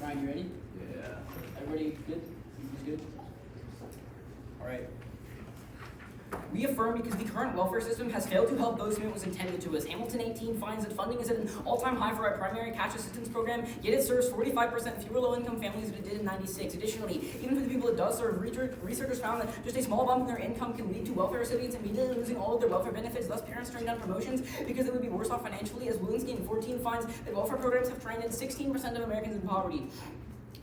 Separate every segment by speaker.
Speaker 1: Ryan, you ready?
Speaker 2: Yeah.
Speaker 1: Everybody good? Everybody's good? All right. We affirm because the current welfare system has failed to help those whom it was intended to. As Hamilton 18 finds that funding is at an all-time high for our primary cash assistance program, yet it serves 45% fewer low-income families than it did in '96. Additionally, even for the people it does serve, researchers found that just a small bump in their income can lead to welfare recipients immediately losing all of their welfare benefits, thus parents turning down promotions because they would be worse off financially, as Willinsky 14 finds that welfare programs have trained in 16% of Americans in poverty.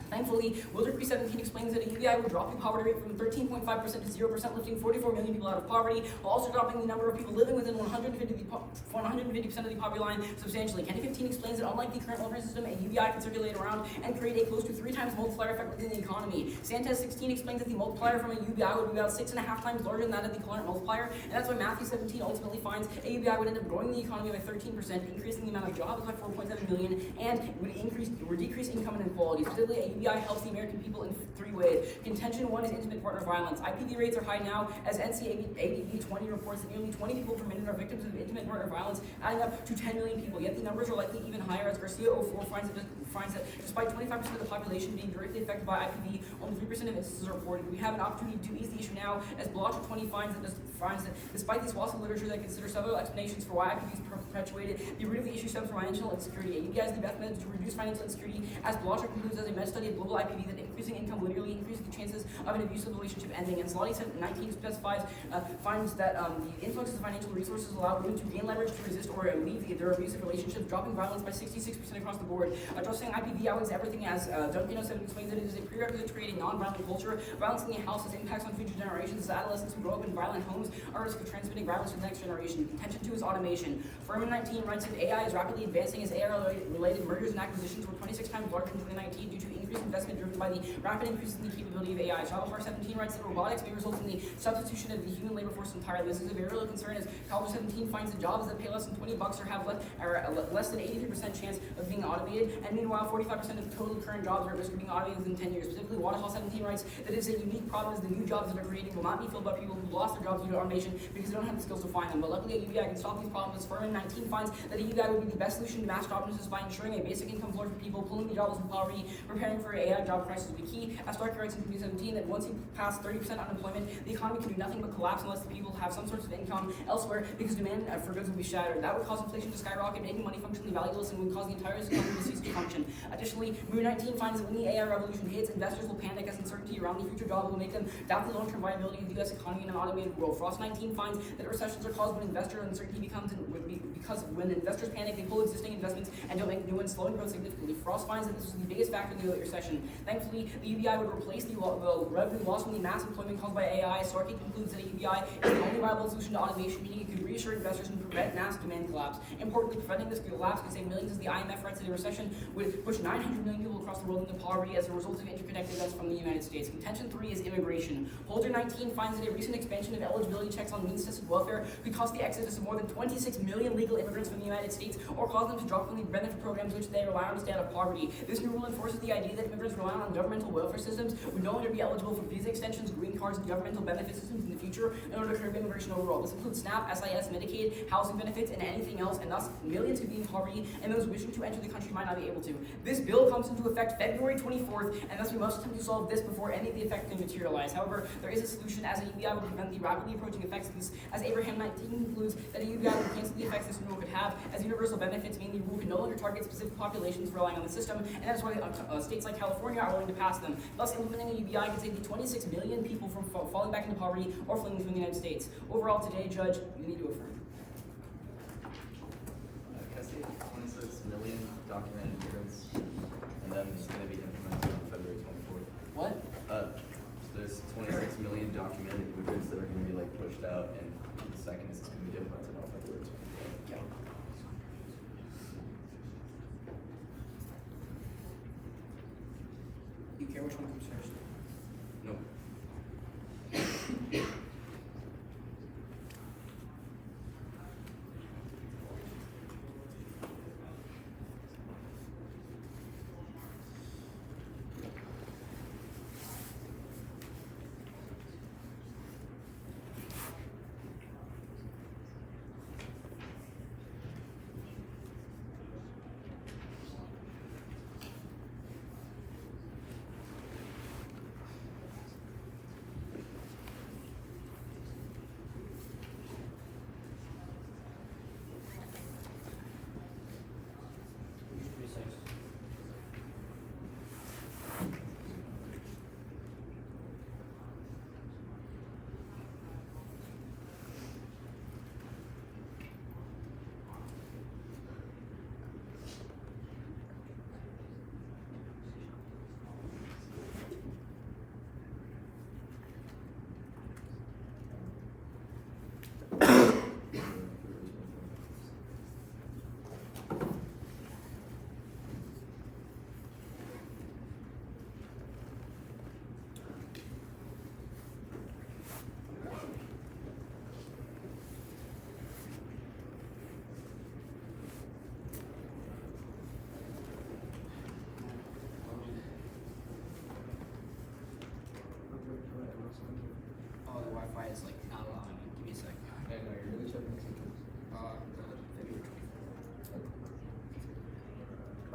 Speaker 1: Thankfully, Wilder 17 explains that a UBI would drop the poverty rate from 13.5% to 0%, lifting 44 million people out of poverty, while also dropping the number of people living within 150% of the poverty line substantially. Kenny 15 explains that unlike the current welfare system, a UBI can circulate around and create a close to 3 times multiplier effect within the economy. Santez 16 explains that the multiplier from a UBI would be about 6.5 times larger than that of the current multiplier, and that's why Matthew 17 ultimately finds a UBI would end up growing the economy by 13%, increasing the amount of jobs by 4.7 million, and would decrease income inequality. Specifically, a UBI helps the American people in 3 ways. Contention 1 is intimate partner violence. IPV rates are high now, as NCABV 20 reports that nearly 20 people per minute are victims of intimate partner violence, adding up to 10 million people. Yet the numbers are likely even higher, as Garcia 04 finds that despite 25% of the population being directly affected by IPV, only 3% of instances are reported. We have an opportunity to ease the issue now, as Blocher 20 finds that despite these lots of literature that considers several explanations for why IPV is perpetuated, the root of the issue stems from financial insecurity. UBI is the best method to reduce financial insecurity, as Blocher concludes as a meta-study of global IPV that increasing income literally increases the chances of an abusive relationship ending. And Slotty 19 finds that the influx of financial resources allow women to gain leverage to resist or alleviate their abusive relationships, dropping violence by 66% across the board. Addressing IPV outweighs everything, as Duncan 07 explains that it is a prerequisite to creating non-violent culture. Violence in the house has impacts on future generations, as adolescents who grow up in violent homes are at risk of transmitting violence to the next generation. Contention 2 is automation. Furman 19 writes that AI is rapidly advancing, as AI-related mergers and acquisitions were 26 times larger in 2019 due to increased investment driven by the rapid increase in the capability of AI. Travelhar 17 writes that robotics may result in the substitution of the human labor force entirely. This is a very real concern, as College 17 finds that jobs that pay less than $20 or have less than 83% chance of being automated, and meanwhile 45% of total current jobs are at risk of being automated within 10 years. Specifically, Waterhall 17 writes that it is a unique problem, as the new jobs that are created will not be filled by people who lost their jobs due to automation because they don't have the skills to find them. But luckily, a UBI can stop these problems, as Furman 19 finds that a UBI would be the best solution to mass joblessness by ensuring a basic income floor for people, pulling the jobless from poverty, preparing for AI job crisis will be key. As Starkey writes in 2017 that once you pass 30% unemployment, the economy can do nothing but collapse unless the people have some sorts of income elsewhere, because demand for goods will be shattered. That would cause inflation to skyrocket, making money functionally valueless, and would cause the entire economy to cease to function. Additionally, Moon 19 finds that when the AI revolution hits, investors will panic, as uncertainty around the future jobs will make them doubt the long-term viability of the U.S. economy in an automated world. Frost 19 finds that recessions are caused when investor uncertainty because when investors panic, they pull existing investments and don't make new ones, slowing growth significantly. Frost finds that this was the biggest factor in the recession. Thankfully, the UBI would replace the revenue loss from the mass employment caused by AI. Starkey concludes that a UBI is the only viable solution to automation, meaning it could reassure investors and prevent mass demand collapse. Importantly, preventing this collapse could save millions, as the IMF writes that a recession would push 900 million people across the world into poverty as a result of interconnected events from the United States. Contention 3 is immigration. Holder 19 finds that a recent expansion of eligibility checks on means-tested welfare could cause the exodus of more than 26 million legal immigrants from the United States, or cause them to drop from the benefit programs which they rely on to stay out of poverty. This new rule enforces the idea that immigrants relying on governmental welfare systems would no longer be eligible for visa extensions, green cards, and governmental benefit systems in the future in order to curb immigration overall. This includes SNAP, SIS, Medicaid, housing benefits, and anything else, and thus millions could be in poverty, and those wishing to enter the country might not be able to. This bill comes into effect February 24th, and thus we must attempt to solve this before any of the effects can materialize. However, there is a solution, as a UBI would prevent the rapidly approaching effects of this, as Abraham 19 concludes that a UBI would cancel the effects this rule could have, as universal benefits mean the rule can no longer target specific populations relying on the system, and that's why states like California are willing to pass them. Thus, implementing a UBI can save the 26 million people from falling back into poverty or fleeing from the United States. Overall, today, Judge, you need to affirm.
Speaker 2: Can I say 26 million documented immigrants, and then it's going to be implemented on February 24th?
Speaker 1: What?
Speaker 2: There's 26 million documented immigrants that are going to be pushed out, and the second is going to be implemented on February 24th.
Speaker 1: Yeah. You care which one comes first?
Speaker 2: No.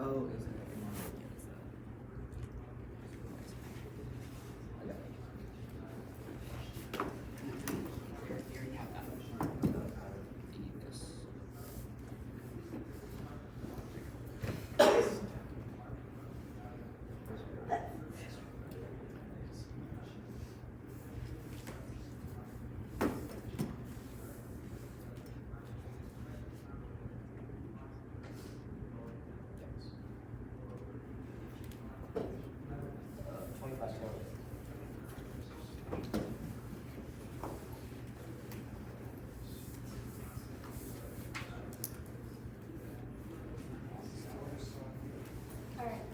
Speaker 1: Oh, is it? Here you have that. You need this.
Speaker 3: Alright.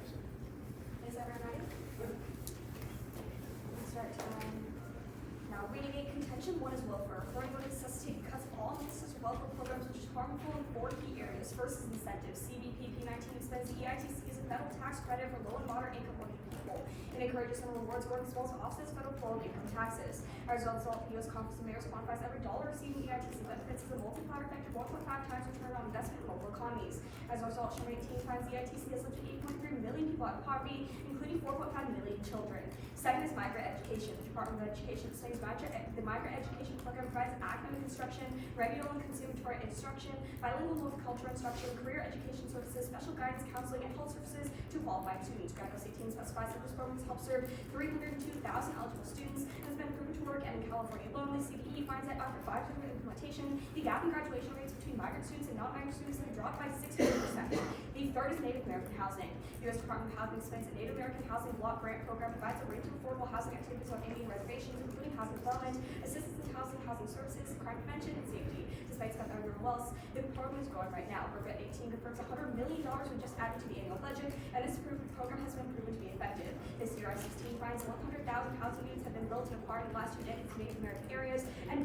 Speaker 3: Is everyone ready? We'll start time. Now, reading a contention one is welfare. According to necessitate cuts of all necessary welfare programs which is harmful in 4 key areas. First is incentives. CBP P19 extends the EITC as a federal tax credit for low and moderate income working people. It encourages and rewards working small to offset federal flow of income taxes. As a result, the U.S. Conference of Mayors quantifies every dollar receiving EITC benefits as a multiplier effect of 1.5 times return on investment in local economies. As a result, Chapter 18 finds the EITC has lifted 8.3 million people out of poverty, including 4.5 million children. Second is migrant education. The Department of Education explains the migrant education program provides academic instruction, regular and consummatory instruction, bilingual multicultural instruction, career education services, special guidance, counseling, and health services to qualified students. Graduate 18 specifies that this program has helped serve 302,000 eligible students and has been proven to work. And in California alone, the CBE finds that after 5 years of implementation, the gap in graduation rates between migrant students and non-migrant students have dropped by 60%. The third is Native American housing. The U.S. Department of Housing explains that Native American Housing Block Grant Program provides a range of affordable housing activities on Indian reservations, including housing development, assistance in housing, housing services, crime prevention, and safety. Despite spending under wells, the program is growing right now. Program 18 confirms $100 million was just added to the annual budget, and this program has been proven to be effective. This year, I-16 finds 100,000 housing units have been built in acquired in the last 2 decades in Native American areas, and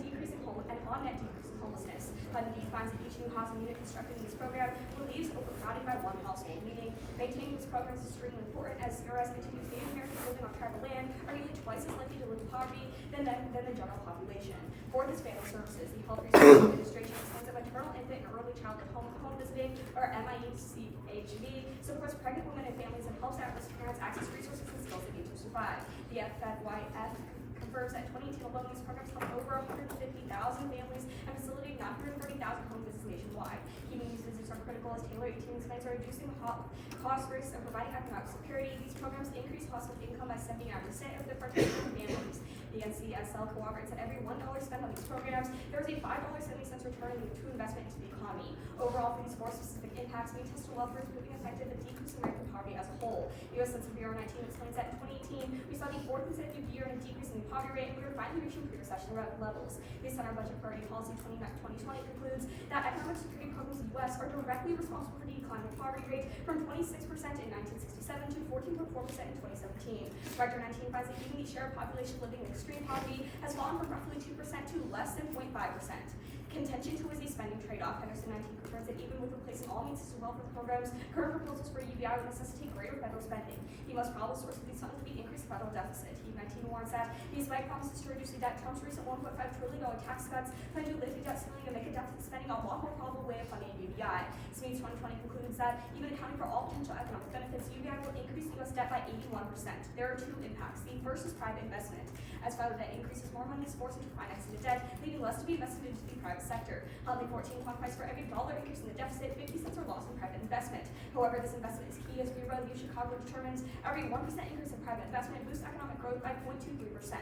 Speaker 3: on-net decrease in homelessness. Indeed finds that each new housing unit constructed in this program relieves overcrowding by one household, meaning maintaining this program is extremely important as CRS continues Native Americans living on tribal land are nearly twice as likely to live in poverty than the general population. Fourth is family services. The Health Research Administration explains that maternal, infant, and early childhood home visiting, or MIHV, supports pregnant women and families and helps at-risk parents access resources and skills they need to survive. The FFYF confirms that 2018 alone, these programs helped over 150,000 families and facilitated 930,000 home visits nationwide. Keeping these visits are critical as Taylor 18 explains are reducing cost risks and providing economic security. These programs increase household income by 79% of the participating families. The NCSL corroborates that every $1 spent on these programs, there is a $5.70 return to investment into the economy. Overall, for these 4 specific impacts, we test for welfare is proving effective at decreasing American poverty as a whole. The U.S. Census Bureau 19 explains that in 2018, we saw the 4th consecutive year in a decrease in the poverty rate, and we were finally reaching pre-recession levels. Based on our budget priority policy 2020 concludes that economic security programs in the U.S. are directly responsible for the decline of poverty rate from 26% in 1967 to 14.4% in 2017. Director 19 finds that even the share of population living in extreme poverty has fallen from roughly 2% to less than 0.5%. Contention 2 is a spending trade-off. Henderson 19 confirms that even with replacing all means system welfare programs, current proposals for UBI would necessitate greater federal spending. The most probable source of these funds would be increased federal deficit. He 19 warns that despite promises to reduce the debt, Trump's recent $1.5 trillion tax cuts plan to lift the debt ceiling and make a deficit spending a lot more probable way of funding UBI. Smedes 2020 concludes that even accounting for all potential economic benefits, UBI will increase U.S. debt by 81%. There are 2 impacts. The first is private investment. As federal debt increases, more money is forced into financing the debt, leaving less to be invested into the private sector. Healthy 14 quantifies for every dollar increase in the deficit, 50 cents are lost in private investment. However, this investment is key as Bureau of Chicago determines every 1% increase in private investment boosts economic growth by 0.23%.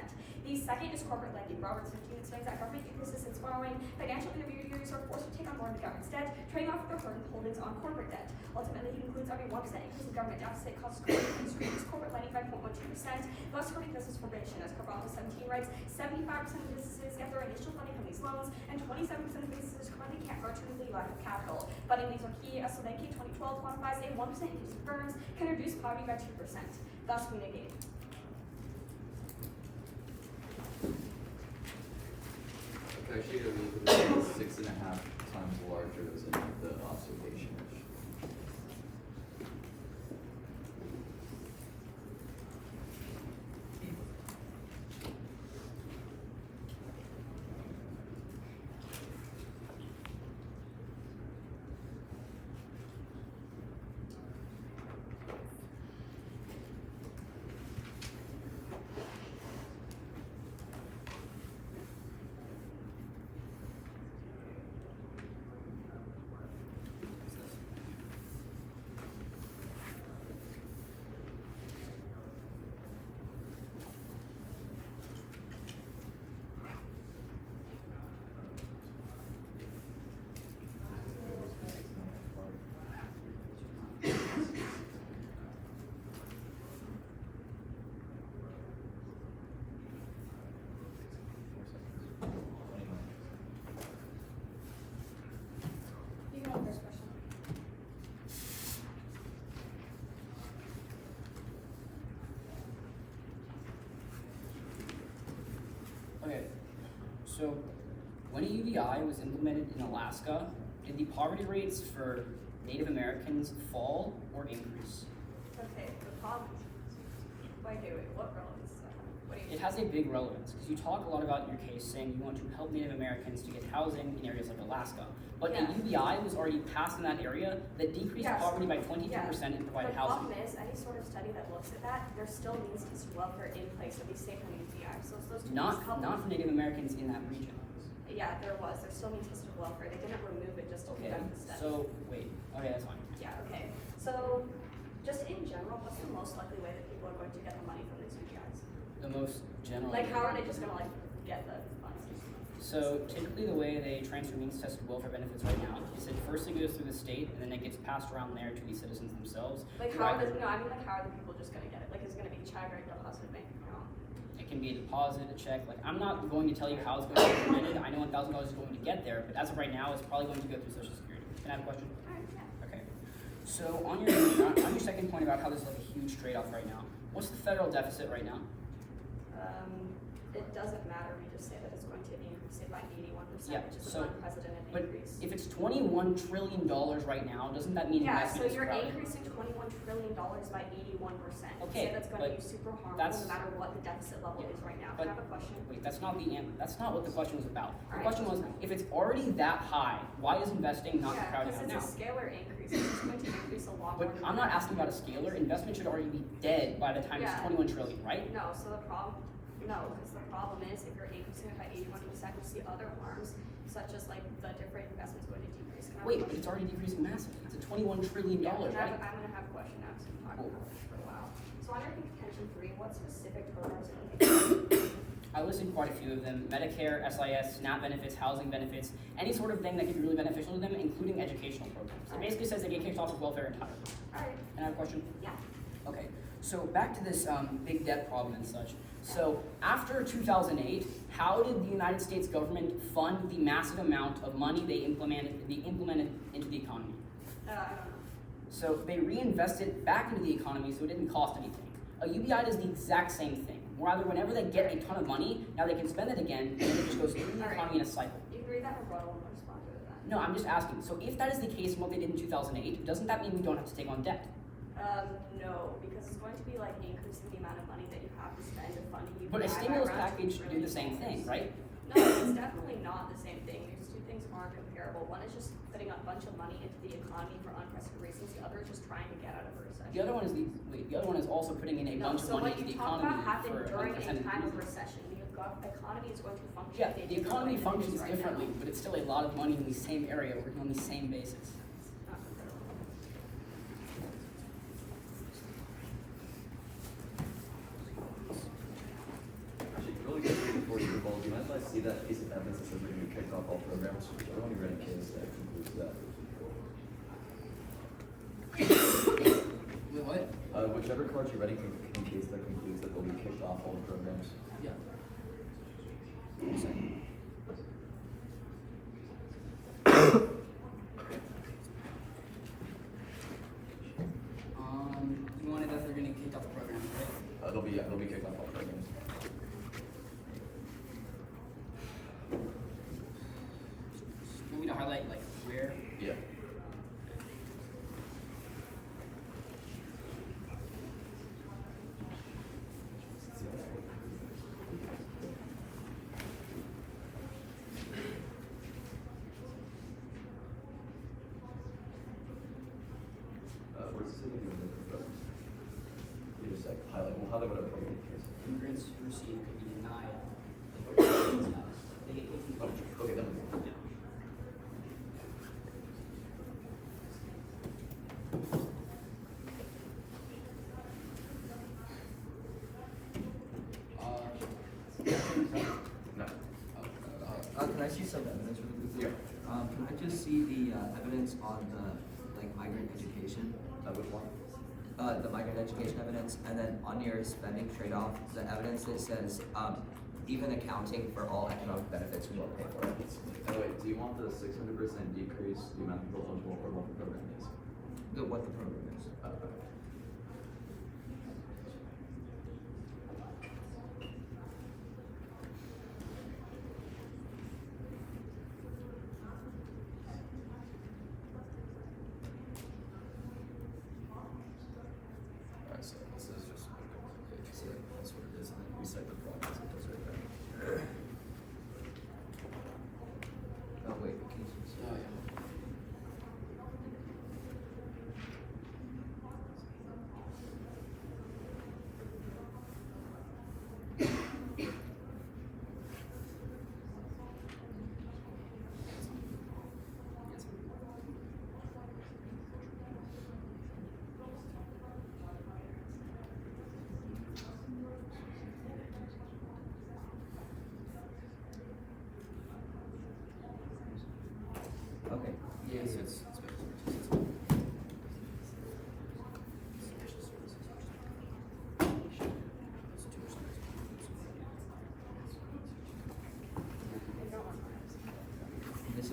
Speaker 3: The second is corporate lending. Roberts 15 explains that government ecosystem's borrowing, financial intermediaries are forced to take on more of the government's debt, trading off their holdings on corporate debt. Ultimately, he concludes every 1% increase in government deficit causes corporate lending by 0.12%, thus hurting business formation. As Carvalho 17 writes, 75% of businesses get their initial funding from these loans, and 27% of businesses currently can't grow due to the lack of capital. Funding these are key, as Solanke 2012 quantifies a 1% increase in firms can reduce poverty by 2%, thus we negate.
Speaker 2: Actually, it was 6.5 times larger than the observation.
Speaker 1: So, when a UBI was implemented in Alaska, did the poverty rates for Native Americans fall or increase?
Speaker 3: Okay, the problem. Why do it? What relevance does that have? What do you
Speaker 1: It has a big relevance because you talk a lot about in your case saying you want to help Native Americans to get housing in areas like Alaska. But
Speaker 3: Yeah.
Speaker 1: a UBI was already passed in that area that decreased
Speaker 3: Yes.
Speaker 1: poverty by 22% and provided housing.
Speaker 3: The problem is, any sort of study that looks at that, there still needs to be welfare in place, at least state from UBI. So it's those two
Speaker 1: Not
Speaker 3: things coupled.
Speaker 1: for Native Americans in that region.
Speaker 3: Yeah, there was. There still needs system welfare. They didn't remove it just to
Speaker 1: Okay,
Speaker 3: conduct the study.
Speaker 1: so wait. Okay, that's fine.
Speaker 3: Yeah, okay. So, just in general, what's the most likely way that people are going to get the money from these UBIs?
Speaker 1: The most general.
Speaker 3: Like, how are they just gonna, like, get the funds?
Speaker 1: So typically the way they transfer means tested welfare benefits right now is it first it goes through the state and then it gets passed around there to the citizens themselves.
Speaker 3: Like,
Speaker 1: who
Speaker 3: how
Speaker 1: either-
Speaker 3: no, I mean, like, how are the people just gonna get it? Like, is it gonna be a check or a deposit bank account?
Speaker 1: It can be a deposit, a check. Like I'm not going to tell you how it's going to be implemented. I know $1,000 is going to get there, but as of right now, it's probably going to go through Social Security. Can I have a question?
Speaker 3: Alright, yeah.
Speaker 1: Okay. So on your second point about how there's like a huge trade-off right now, what's the federal deficit right now?
Speaker 3: It doesn't matter. We just say that it's going to increase it by 81%,
Speaker 1: Yeah,
Speaker 3: which is
Speaker 1: so-
Speaker 3: an unprecedented
Speaker 1: But
Speaker 3: increase.
Speaker 1: if it's $21 trillion right now, doesn't that mean
Speaker 3: Yeah, so
Speaker 1: investment is
Speaker 3: you're
Speaker 1: crowded?
Speaker 3: increasing $21 trillion by 81%. You
Speaker 1: Okay,
Speaker 3: say that's going to
Speaker 1: but
Speaker 3: be super harmful
Speaker 1: that's-
Speaker 3: no matter what the deficit level
Speaker 1: Yeah,
Speaker 3: is right now.
Speaker 1: but-
Speaker 3: Can I have a question?
Speaker 1: Wait, that's not what the question was about. The
Speaker 3: Alright.
Speaker 1: question was, if it's already that high, why is investing not
Speaker 3: Yeah,
Speaker 1: crowded
Speaker 3: because
Speaker 1: out
Speaker 3: it's
Speaker 1: now?
Speaker 3: a scalar increase. It's just going to increase a lot more.
Speaker 1: But I'm not asking about a scalar. Investment should already be dead by the time
Speaker 3: Yeah.
Speaker 1: it's 21 trillion, right?
Speaker 3: No, so the problem, no, because the problem is if you're increasing it by 81%, you see other harms, such as like the different investments going to decrease. Can I have a
Speaker 1: Wait, but
Speaker 3: question?
Speaker 1: it's already decreasing massively. It's at $21 trillion,
Speaker 3: Yeah,
Speaker 1: right?
Speaker 3: I'm gonna have a question now, because we've been talking about this for a while. So under contention 3, what specific programs are you
Speaker 1: I listed quite a few of them: Medicare, SIS, SNAP benefits, housing benefits, any sort of thing that could be really beneficial to them, including educational programs. It basically says they get kicked off of welfare entirely.
Speaker 3: Alright,
Speaker 1: Can I have a question?
Speaker 3: yeah.
Speaker 1: Okay, so back to this big debt problem and such. So after 2008, how did the United States government fund the massive amount of money they implemented into the economy?
Speaker 3: I don't know.
Speaker 1: So they reinvested back into the economy so it didn't cost anything. A UBI does the exact same thing. Rather, whenever they get a ton of money, now they can spend it again, and then it just goes through the
Speaker 3: Alright.
Speaker 1: economy in a cycle.
Speaker 3: You can read that rebuttal and respond to it then.
Speaker 1: No, I'm just asking. So if that is the case in what they did in 2008, doesn't that mean we don't have to take on debt?
Speaker 3: No, because it's going to be like increasing the amount of money that you have to spend to fund a UBI.
Speaker 1: But a
Speaker 3: by
Speaker 1: stimulus
Speaker 3: around
Speaker 1: package
Speaker 3: $2
Speaker 1: do the same
Speaker 3: trillion.
Speaker 1: thing, right?
Speaker 3: No, it's definitely not the same thing. These two things aren't comparable. One is just putting a bunch of money into the economy for unprecedented reasons. The other is just trying to get out of a recession.
Speaker 1: The other one is the other one is also putting in a bunch of
Speaker 3: so
Speaker 1: money
Speaker 3: what
Speaker 1: into the
Speaker 3: you talk
Speaker 1: economy
Speaker 3: about happened
Speaker 1: for
Speaker 3: during a
Speaker 1: unprecedented
Speaker 3: time of
Speaker 1: reasons.
Speaker 3: recession. The economy is going to function.
Speaker 1: Yeah,
Speaker 3: in a
Speaker 1: the
Speaker 3: different
Speaker 1: economy
Speaker 3: way than it is
Speaker 1: functions
Speaker 3: right
Speaker 1: differently,
Speaker 3: now.
Speaker 1: but it's still a lot of money in the same area working on the same basis.
Speaker 3: Not comparable.
Speaker 2: Actually, really quickly before you move on, do you mind if I see that piece of evidence that says we're going to be kicked off all programs? I've only read a case that concludes that.
Speaker 1: Wait, what?
Speaker 2: Whichever card you're ready in case that concludes that they'll be kicked off all the programs.
Speaker 1: Yeah. One second. You wanted that they're getting kicked off the program, right?
Speaker 2: They'll be kicked off all programs.
Speaker 1: You want me to highlight like where?
Speaker 2: Yeah. Where's the city? You just like highlight. We'll highlight whatever program case.
Speaker 1: Immigrants who receive could be denied. They get 18
Speaker 2: Oh, okay, then.
Speaker 1: Yeah.
Speaker 2: No.
Speaker 4: Can I see some evidence really quickly?
Speaker 2: Yeah.
Speaker 4: Can I just see the evidence on the migrant education?
Speaker 2: Which one?
Speaker 4: The migrant education evidence, and then on your spending trade-off, the evidence that says even accounting for all economic benefits, we won't pay for it.
Speaker 2: Oh wait, do you want the 600% decrease the amount of people eligible for what the program is?
Speaker 4: What the program is.
Speaker 2: Okay.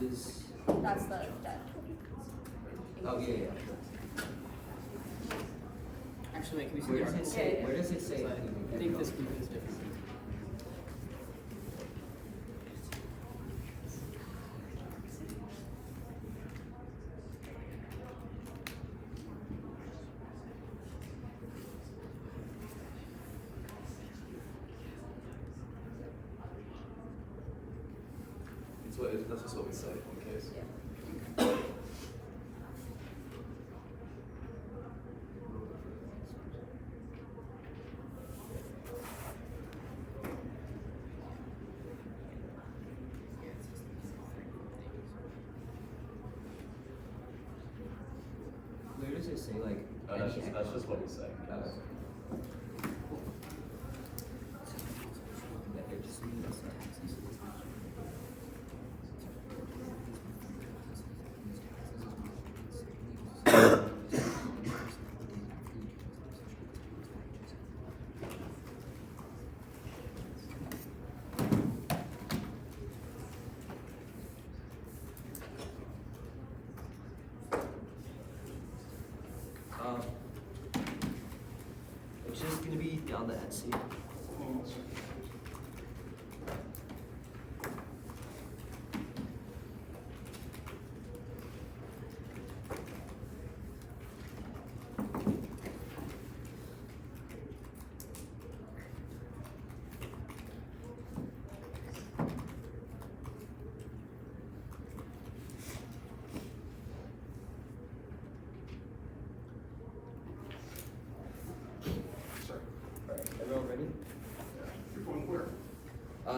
Speaker 4: increases.
Speaker 3: That's the debt.
Speaker 4: Oh, yeah.
Speaker 1: Actually, wait, can we see
Speaker 4: Where
Speaker 1: the
Speaker 4: does it
Speaker 1: article?
Speaker 4: say? Where does it say?
Speaker 1: I think this group is different.
Speaker 2: That's just what we say in case.
Speaker 4: Where does it say like?
Speaker 2: That's just what we say.
Speaker 4: It's just gonna be down the Etsy. Alright, everyone ready?
Speaker 2: You're going where?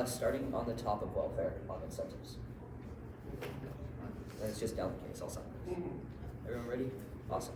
Speaker 4: Starting on the top of welfare on incentives. And it's just down the case, I'll sign this. Everyone ready? Awesome.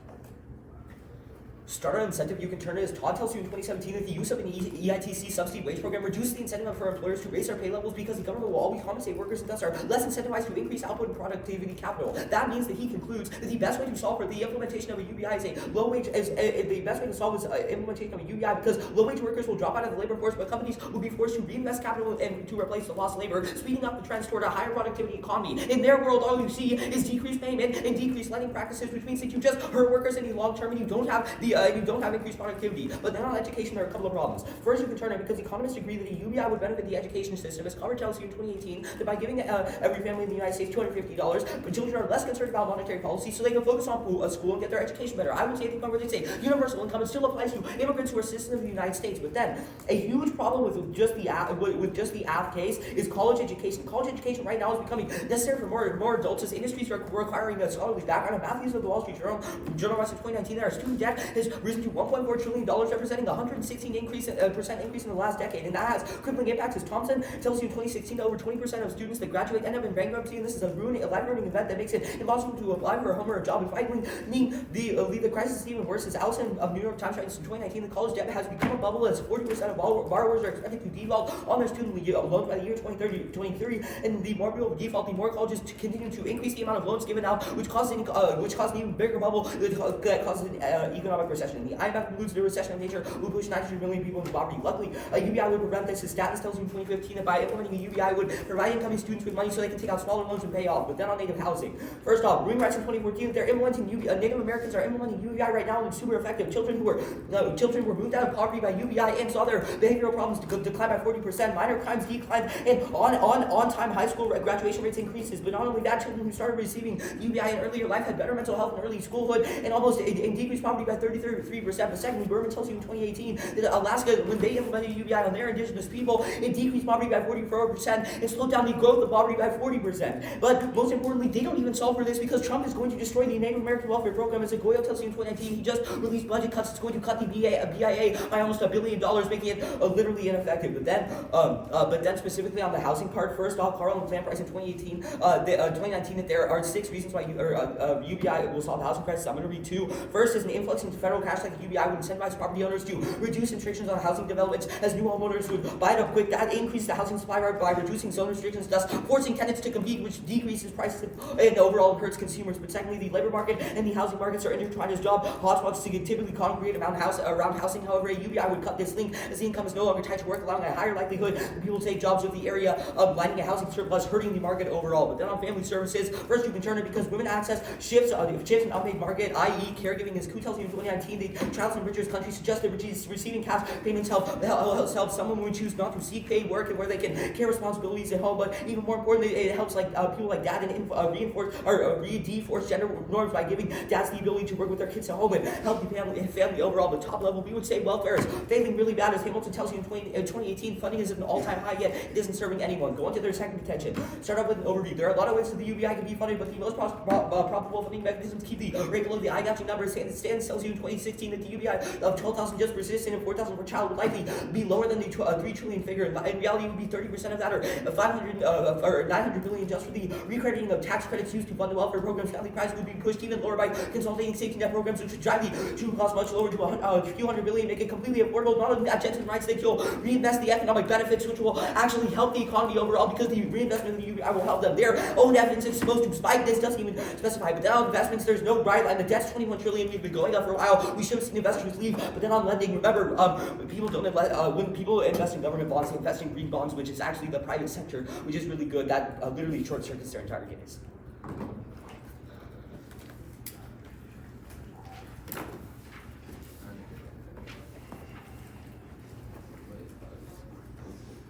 Speaker 4: Start on incentive you can turn it as Todd tells you in 2017 that the use of an EITC subsidy wage program reduces the incentive for employers to raise their pay levels because the government will always compensate workers and thus are less incentivized to increase output and productivity capital. That means that he concludes that the best way to solve for the implementation of a UBI is a low wage the best way to solve is implementation of a UBI because low wage workers will drop out of the labor force, but companies will be forced to reinvest capital and to replace the lost labor, speeding up the trends toward a higher productivity economy. In their world, all you see is decreased payment and decreased lending practices, which means that you just hurt workers in the long term and you don't have increased productivity. But then on education, there are a couple of problems. First, you can turn it because economists agree that a UBI would benefit the education system, as Carver tells you in 2018 that by giving every family in the United States $250, but children are less concerned about monetary policy, so they can focus on school and get their education better. I would say, they say universal income still applies to immigrants who are citizens of the United States. But then, a huge problem with just the AF case is college education. College education right now is becoming necessary for more adults as industries are requiring a scholarly background. Matthews of the Wall Street Journal writes in 2019 that our student debt has risen to $1.4 trillion, representing a 116% increase in the last decade, and that has crippling impacts. As Thompson tells you in 2016 that over 20% of students that graduate end up in bankruptcy, and this is a life-ruining event that makes it impossible to apply for a home or a job. And finally, the crisis is even worse. As Allison of New York Times writes in 2019, the college debt has become a bubble as 40% of borrowers are expected to default on their student loans by the year 2030, and the more people default, the more colleges continue to increase the amount of loans given out, which causes an even bigger bubble that causes an economic recession. And the IMF concludes the recession of nature will push 900 million people into poverty. Luckily, a UBI would prevent this. As Statins tells you in 2015 that by implementing a UBI would provide incoming students with money so they can take out smaller loans and pay off. But then on native housing. First off, Green writes in 2014 that they're implementing Native Americans are implementing UBI right now and it's super effective. Children were moved out of poverty by UBI and saw their behavioral problems decline by 40%. Minor crimes declined and on-time high school graduation rates increases. But not only that, children who started receiving UBI in earlier life had better mental health in early schoolhood and decreased poverty by 33%. But secondly, Berman tells you in 2018 that Alaska, when they implemented UBI on their indigenous people, it decreased poverty by 44% and slowed down the growth of poverty by 40%. But most importantly, they don't even solve for this because Trump is going to destroy the Native American welfare program. As Goyle tells you in 2019, he just released budget cuts. It's going to cut the BIA by almost $1 billion, making it literally ineffective. But then specifically on the housing part, first off, Carl and Clamp writes in 2019 that there are 6 reasons why UBI will solve the housing crisis. I'm going to read 2. First is an influx into federal federal cash like the UBI would incentivize property owners to reduce restrictions on housing developments as new homeowners would buy it up quick. That increases the housing supply by reducing zone restrictions, thus forcing tenants to compete, which decreases prices and overall hurts consumers. But secondly, the labor market and the housing markets are intertwined as job hotspots to typically congregate around housing. However, a UBI would cut this link as the income is no longer tied to work, allowing a higher likelihood that people take jobs with the area, lining a housing surplus, hurting the market overall. But then on family services, first you can turn it because women access shifts in unpaid market, i.e. caregiving. As WHO tells you in 2019, the Trials and Richards country suggested receiving cash payments help someone would choose not to seek paid work and where they can care responsibilities at home. But even more importantly, it helps people like dad and reinforce gender norms by giving dads the ability to work with their kids at home and help the family overall. The top level, we would say welfare is failing really bad. As Hamilton tells you in 2018, funding is at an all-time high, yet it isn't serving anyone. Go into their second contention. Start off with an overview. There are a lot of ways that the UBI can be funded, but the most probable funding mechanisms keep the rate below the eye-catching numbers. Stanford tells you in 2016 that the UBI of 12,000 just for citizen and 4,000 per child would likely be lower than the 3 trillion figure. In reality, it would be 30% of that, or 900 million just for the recrediting of tax credits used to fund the welfare programs. Family prices would be pushed even lower by consolidating safety net programs, which would drive the true cost much lower to a few hundred billion, make it completely affordable. Not only that, Jensen writes that you'll reinvest the economic benefits, which will actually help the economy overall, because the reinvestment in the UBI will help them. Their own evidence is supposed to spike this, doesn't even specify. But then on investments, there's no bright line. The debt's 21 trillion. We've been going up for a while. We should have seen investors leave. But then on lending, remember, when people invest in government bonds, they invest in green bonds, which is actually the private sector, which is really good. That literally short circuits their entire case.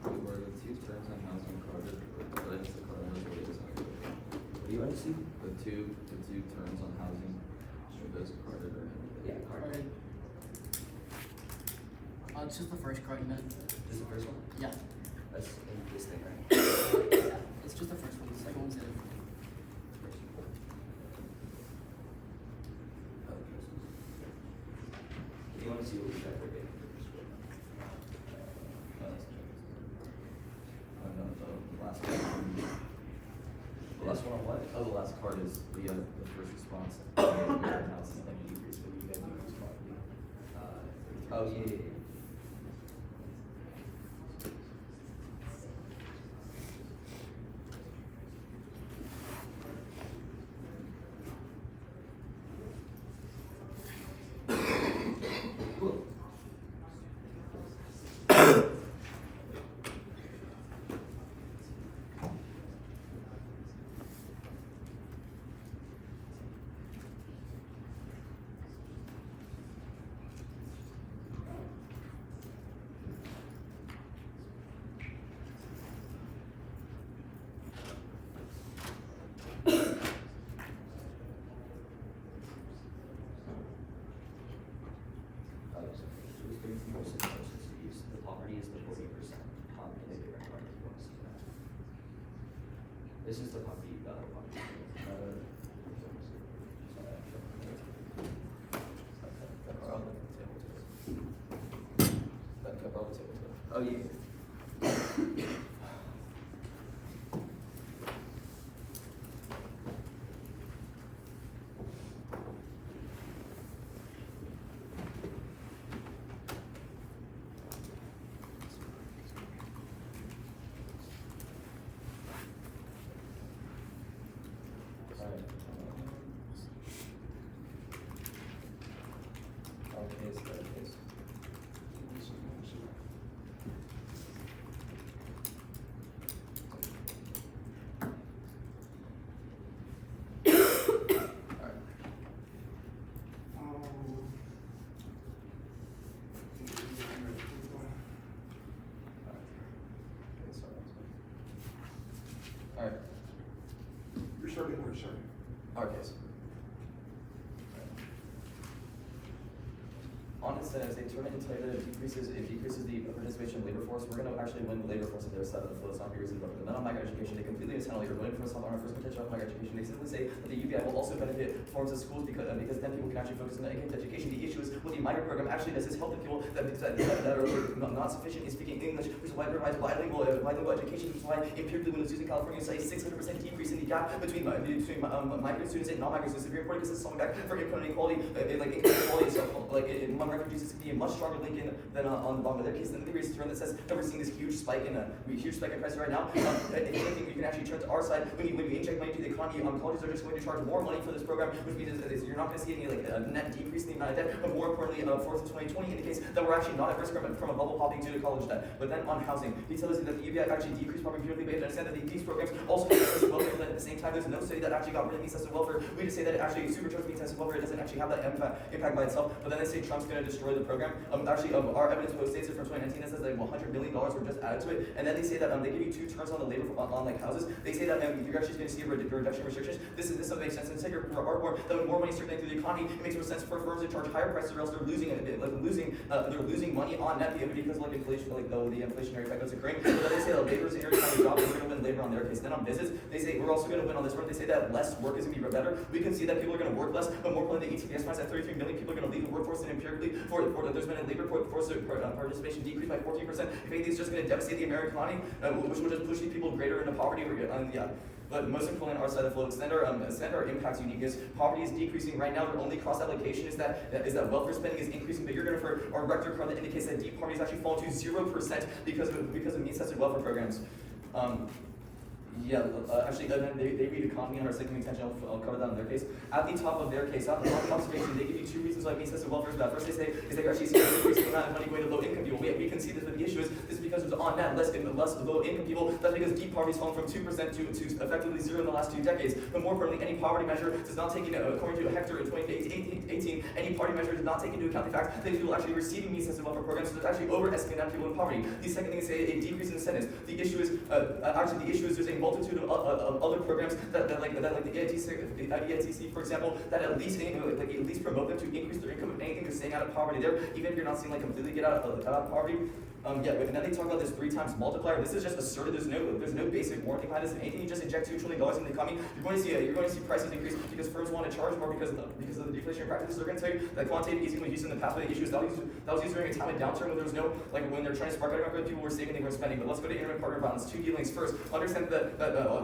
Speaker 2: Were the two terms on housing carded, or is the card what it is?
Speaker 4: What do you want to see?
Speaker 2: The two terms on housing, are those carded or?
Speaker 4: Yeah, card.
Speaker 1: It's just the first card, man.
Speaker 4: This is the first one?
Speaker 1: Yeah.
Speaker 4: That's in this thing, right?
Speaker 1: Yeah. It's just the first one. The second one's in.
Speaker 4: Do you want to see what we got for data?
Speaker 2: No, the last one.
Speaker 4: The last one on what?
Speaker 2: Oh, the last card is the first response. Housing and decrease, but you guys do respond.
Speaker 4: Oh, yeah. The poverty is the 40%. In a different part of the books. This is the poverty. Oh yeah.
Speaker 2: Alright.
Speaker 5: You're starting where, sorry?
Speaker 2: Okay, so. on incentives, they turn it into it decreases the participation in labor force. We're going to actually win the labor force on their side of the flow. It's not be reasonable. And then on migrant education, they completely internally are voting for us on our first potential of migrant education. They simply say that the UBI will also benefit forms of schools because then people can actually focus on education. The issue is what the migrant program actually does is help the people that are not sufficient in speaking English, which is why it provides bilingual education, which is why empirically when it's used in California, it's a 600% decrease in the gap between migrant students and non-migrant students. It's very important because this is something back for income inequality, income inequality itself, among refugees, this could be a much stronger link than on the bottom of their case. Then the reason that says that we're seeing this huge spike in prices right now. If anything, you can actually turn to our side when you inject money to the economy. Colleges are just going to charge more money for this program, which means you're not going to see any net decrease in the amount of debt. But more importantly, Fourth of 2020 indicates that we're actually not at risk from a bubble popping due to college debt. But then on housing, he tells you that the UBI actually decreased property purely based on understand that these programs also increase welfare. But at the same time, there's no study that actually got rid of means-tested welfare. We just say that it actually supercharged means-tested welfare. It doesn't actually have that impact by itself. But then they say Trump's going to destroy the program. Our evidence post states it from 2019 that says that $100 million were just added to it. And then they say that they give you 2 turns on the labor on houses. They say that you're actually going to see a reduction in restrictions. This doesn't make sense. And say you're more that when more money is circulating through the economy, it makes more sense for firms to charge higher prices, or else they're losing money on net because inflation, the inflationary effect that's occurring. But then they say that labor is an area of job, we're going to win labor on their case. Then on visits, they say we're also going to win on this front. They say that less work is going to be better. We can see that people are going to work less, but more importantly, the ETPS finds that 33 million people are going to leave the workforce, and empirically, there's been a labor force participation decrease by 14%. If anything, it's just going to devastate the American economy, which will just push these people greater into poverty. But most importantly, on our side of the flow, extend our impact's uniqueness. Poverty is decreasing right now. Their only cross allocation is that welfare spending is increasing. But you're going to for our rector card that indicates that deep poverty has actually fallen to 0% because of means-tested welfare programs. Actually, they read economy on our second intention. I'll cover that in their case. At the top of their case, at the top of observation, they give you 2 reasons why means-tested welfare is bad. First, they say is they actually see an increasing amount of money going to low-income people. We can see this, but the issue is this is because it's on net less low-income people. That's because deep poverty has fallen from 2% to effectively 0 in the last 2 decades. But more importantly, any poverty measure does not take into, according to Hector in 2018, any poverty measure does not take into account the fact that people are actually receiving means-tested welfare programs, so there's actually overestimating that people in poverty. The second thing is a decrease in incentives. The issue is there's a multitude of other programs that like the EITC, for example, that at least promote them to increase their income if anything, to staying out of poverty there, even if you're not seeing completely get out of poverty. And then they talk about this 3 times multiplier. This is just asserted. There's no basic warranty behind this. If anything, you just inject $2 trillion in the economy, you're going to see prices increase because firms want to charge more because of the deflationary practices. They're going to tell you that quantitative easing was used in the past. But the issue is that was used during a time of downturn when there was no when they're trying to spark economic growth, people were saving, they weren't spending. But let's go to intimate partner violence. 2 dealings first. Understand that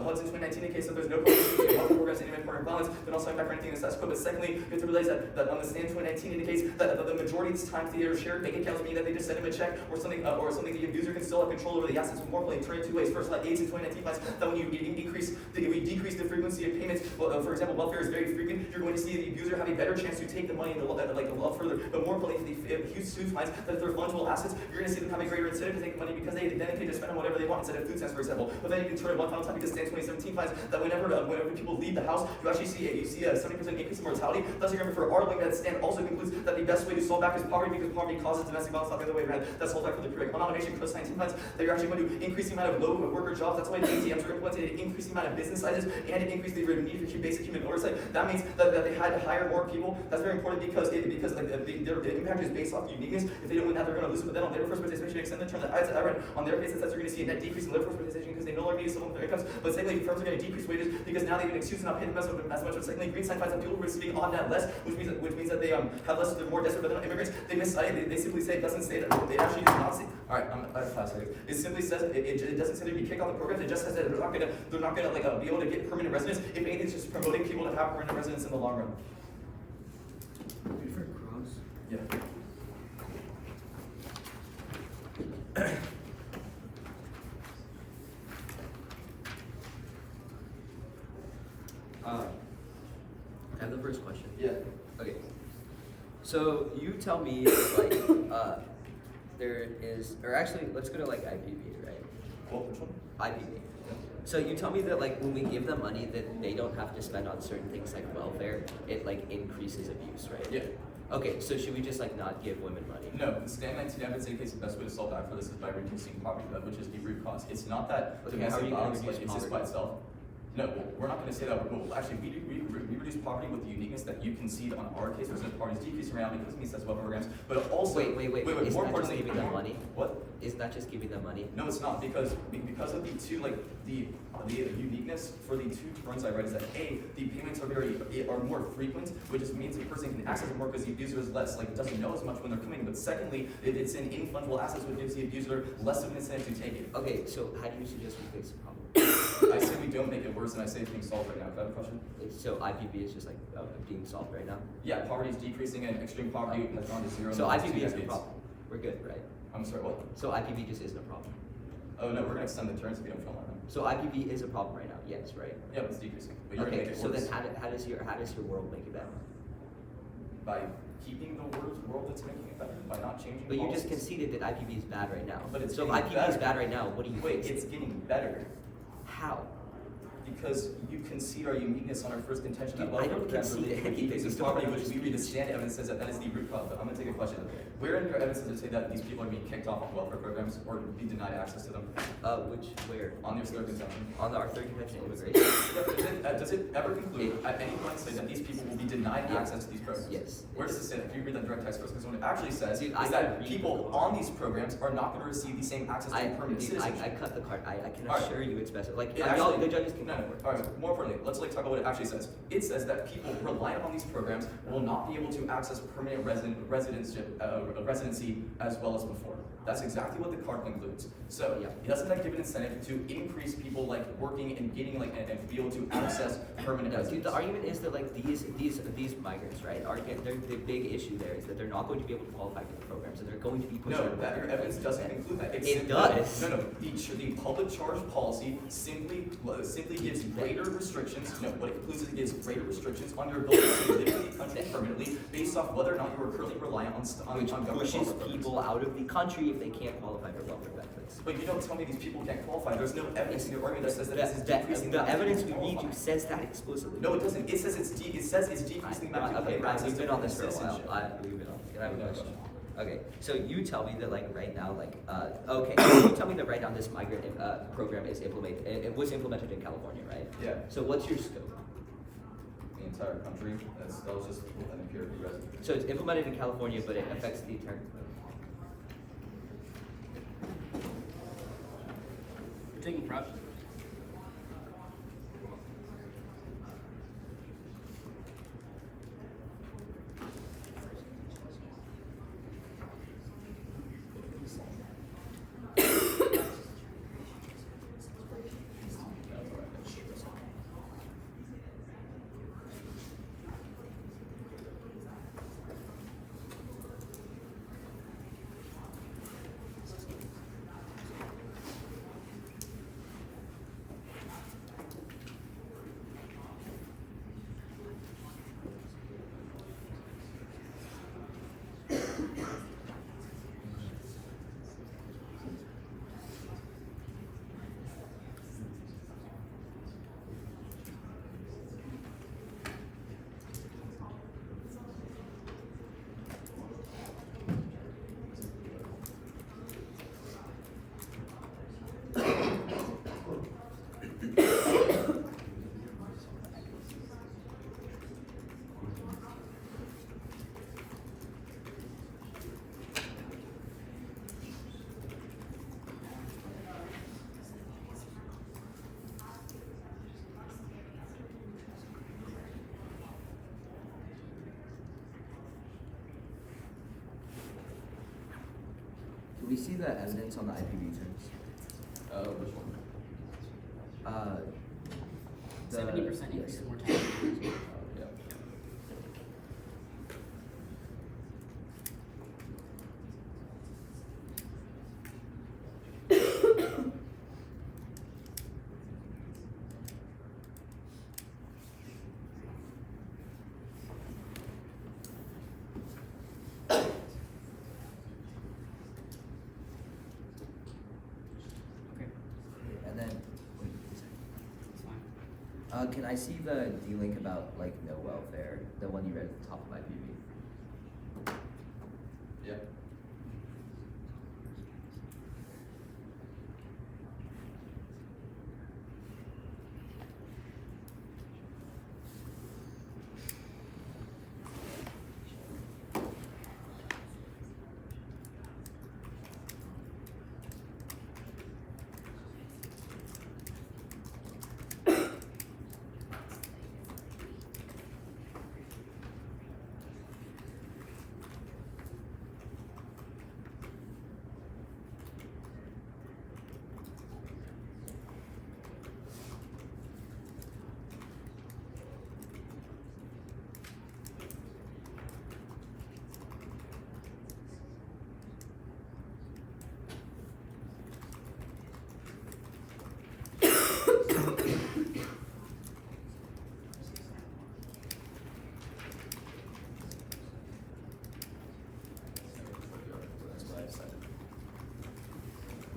Speaker 2: Hudson 2019 case that there's no programs in intimate partner violence. Then also impact for anything in the status quo. But secondly, you have to realize that on the stand 2019 indicates that the majority of these times they are shared bank accounts, meaning that they just send him a check or something the abuser can still have control over the assets. More importantly, turn it 2 ways. First, like AIDS in 2019 finds that when you decrease the frequency of payments, for example, welfare is very frequent, you're going to see the abuser have a better chance to take the money and the love further. But more importantly, if Hughes finds that if they're fungible assets, you're going to see them have a greater incentive to take the money because they then can just spend on whatever they want instead of food stamps, for example. But then you can turn it one final time because Stan 2017 finds that whenever people leave the house, you actually see a 70% increase in mortality. Thus, remember for our link that Stan also concludes that the best way to solve back is poverty because poverty causes domestic violence, not the other way around. That's solved back for the period. On nomination, Chris 19 finds that you're actually going to increase the amount of low worker jobs. That's why the ATMs are implemented, to increase the amount of business sizes and to increase the need for basic human oversight. That means that they had to hire more people. That's very important because their impact is based off uniqueness. If they don't win that, they're going to lose it. But then on labor force participation, extend the term that I read on their basis, that they're going to see a net decrease in labor force participation because they no longer need to supplement their incomes. But secondly, firms are going to decrease wages because now they have an excuse to not pay them as much. But secondly, Greenstein finds that people are receiving on net less, which means that they have less. They're more desperate. But they're not immigrants. They miscite. They simply say it doesn't say that. They actually do not say. All right, I have 5 seconds. It simply says it doesn't say they'd be kicked off the programs. It just says that they're not gonna be able to get permanent residence. If anything, it's just promoting people to have permanent residence in the long run.
Speaker 5: Different cross.
Speaker 2: Yeah.
Speaker 4: I have the first question.
Speaker 2: Yeah.
Speaker 4: Okay. So you tell me there is, or actually, let's go to IPV, right?
Speaker 2: Well, which one?
Speaker 4: IPV. So you tell me that when we give them money that they don't have to spend on certain things like welfare, it increases abuse, right?
Speaker 2: Yeah.
Speaker 4: Okay, so should we just not give women money?
Speaker 2: No, the Stan 19 evidence indicates the best way to solve that for this is by reducing poverty, which is the root cause. It's not that
Speaker 4: Okay,
Speaker 2: domestic
Speaker 4: how are you
Speaker 2: violence
Speaker 4: gonna reduce
Speaker 2: exists by itself. No, well, we're not going to say that. Well, actually, we reduce poverty with the uniqueness that you concede on our case. There's no poverty decreasing around because it means that's welfare programs. But also,
Speaker 4: Wait. Isn't
Speaker 2: more
Speaker 4: that just
Speaker 2: importantly,
Speaker 4: giving them money?
Speaker 2: What?
Speaker 4: Isn't that just giving them money?
Speaker 2: No, it's not, because of the two, like the uniqueness for the two terms I read is that A, the payments are more frequent, which just means a person can access it more because the abuser is less, like, doesn't know as much when they're coming. But secondly, it's an infungible asset, which gives the abuser less of an incentive to take it.
Speaker 4: Okay, so how do you suggest we fix the problem?
Speaker 2: I say we don't make it worse, and I say it's being solved right now. Can I have a question?
Speaker 4: So IPV is just like being solved right now.
Speaker 2: Yeah, poverty is decreasing, and extreme poverty has gone to zero.
Speaker 4: So
Speaker 2: in the last
Speaker 4: IPV
Speaker 2: 2
Speaker 4: is no
Speaker 2: decades.
Speaker 4: problem. We're good, right?
Speaker 2: I'm sorry, what?
Speaker 4: So IPV just isn't a problem.
Speaker 2: Oh no, we're gonna extend the terms if we don't fill out.
Speaker 4: So IPV is a problem right now. Yes, right.
Speaker 2: Yeah, but it's decreasing. But you're gonna
Speaker 4: Okay.
Speaker 2: make it
Speaker 4: So
Speaker 2: worse
Speaker 4: then how does your world make it better?
Speaker 2: by keeping the world that's making it better by not changing.
Speaker 4: But you just
Speaker 2: policies.
Speaker 4: conceded that IPV is bad right now.
Speaker 2: But it's
Speaker 4: so if
Speaker 2: getting
Speaker 4: IPV is
Speaker 2: better.
Speaker 4: bad right now, what do you
Speaker 2: Wait,
Speaker 4: fix?
Speaker 2: it's getting better
Speaker 4: How?
Speaker 2: because you concede our uniqueness on our first contention that
Speaker 4: Dude, I
Speaker 2: welfare
Speaker 4: don't
Speaker 2: programs
Speaker 4: concede
Speaker 2: related to
Speaker 4: anything.
Speaker 2: decreases
Speaker 4: You don't
Speaker 2: poverty, which we
Speaker 4: understand.
Speaker 2: read the stand evidence says that is the root cause. But I'm gonna take a question. Where in your evidence does it say that these people are being kicked off of welfare programs or be denied access to them?
Speaker 4: Where?
Speaker 2: On your third contention.
Speaker 4: On our third convention immigration.
Speaker 2: Does it ever conclude at any point say that these people will be denied
Speaker 4: Yes.
Speaker 2: access to these programs?
Speaker 4: Yes.
Speaker 2: Where does it say that? Can you read that direct text first? Because what it actually says
Speaker 4: Dude,
Speaker 2: is
Speaker 4: I
Speaker 2: that
Speaker 4: can read
Speaker 2: people
Speaker 4: the
Speaker 2: on these programs are not going to receive the same access to permanent
Speaker 4: Dude,
Speaker 2: citizenship.
Speaker 4: I cut the card. I can
Speaker 2: Alright.
Speaker 4: assure you it's better. Like
Speaker 2: It
Speaker 4: y'all-
Speaker 2: actually-
Speaker 4: the judges can
Speaker 2: no, all right. More importantly, let's talk about what it actually says. It says that people reliant on these programs will not be able to access permanent residency as well as before. That's exactly what the card concludes. So
Speaker 4: Yeah.
Speaker 2: it doesn't give an incentive to increase people like working and getting like and be able to access permanent
Speaker 4: No,
Speaker 2: residency.
Speaker 4: dude, the argument is that like these migrants, right? The big issue there is that they're not going to be able to qualify for the programs, and they're going to be pushed out
Speaker 2: No,
Speaker 4: of
Speaker 2: that your
Speaker 4: the
Speaker 2: evidence doesn't conclude that.
Speaker 4: It
Speaker 2: simply-
Speaker 4: does.
Speaker 2: No. The public charge policy simply gives greater restrictions. No, what it concludes is it gives greater restrictions on your ability to live in the country permanently based off whether or not you are currently reliant on
Speaker 4: which
Speaker 2: government
Speaker 4: pushes
Speaker 2: welfare programs.
Speaker 4: people out of the country if they can't qualify for welfare benefits.
Speaker 2: But you don't tell me these people can't qualify. There's no evidence in your argument that says that this is decreasing
Speaker 4: The
Speaker 2: amount of
Speaker 4: evidence
Speaker 2: people
Speaker 4: we read
Speaker 2: qualifying.
Speaker 4: you says that explicitly.
Speaker 2: No, it doesn't. It says it's decreasing the amount of people
Speaker 4: Okay,
Speaker 2: who have
Speaker 4: Ryan,
Speaker 2: access
Speaker 4: we've
Speaker 2: to
Speaker 4: been on this for a
Speaker 2: permanent
Speaker 4: while.
Speaker 2: citizenship.
Speaker 4: We've been on. Can I have a
Speaker 2: No,
Speaker 4: question?
Speaker 2: go
Speaker 4: Okay, so you tell me that like right now, like okay, so you tell me that right now this migrant program is implemented. It was implemented in California, right?
Speaker 2: Yeah.
Speaker 4: So what's your scope?
Speaker 2: The entire country. That was just an empirical resident.
Speaker 4: So it's implemented in California, but it affects the entire.
Speaker 1: We're taking prep.
Speaker 4: Do we see the evidence on the IPV terms?
Speaker 2: Which one?
Speaker 1: 70% increase in mortality.
Speaker 2: Yeah.
Speaker 1: Okay,
Speaker 4: And then, wait a second.
Speaker 1: that's fine.
Speaker 4: Can I see the D-link about like no welfare, the one you read at the top of IPV?
Speaker 2: Yeah.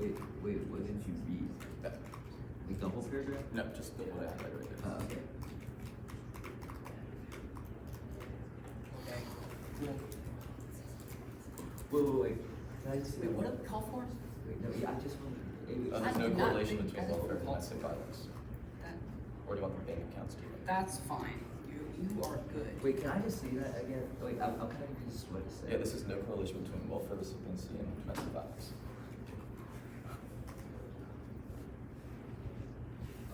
Speaker 4: Wait, what did you read? Like the whole paragraph?
Speaker 2: No, just the what I highlighted right there.
Speaker 4: Okay.
Speaker 1: Okay. Cool.
Speaker 4: Wait. Can I just
Speaker 1: Wait, what did we call for?
Speaker 4: Wait, no, yeah, I just want to.
Speaker 2: There's
Speaker 1: I
Speaker 2: no
Speaker 1: did not
Speaker 2: correlation
Speaker 1: think
Speaker 2: between
Speaker 1: that
Speaker 2: welfare and
Speaker 1: was
Speaker 2: domestic violence.
Speaker 1: That,
Speaker 2: Or do you want the bank accounts to?
Speaker 1: that's fine. You are good.
Speaker 4: Wait, can I just say that again? Wait, I'm kind of confused what it said.
Speaker 2: Yeah, this is no correlation between welfare recipiency and domestic violence.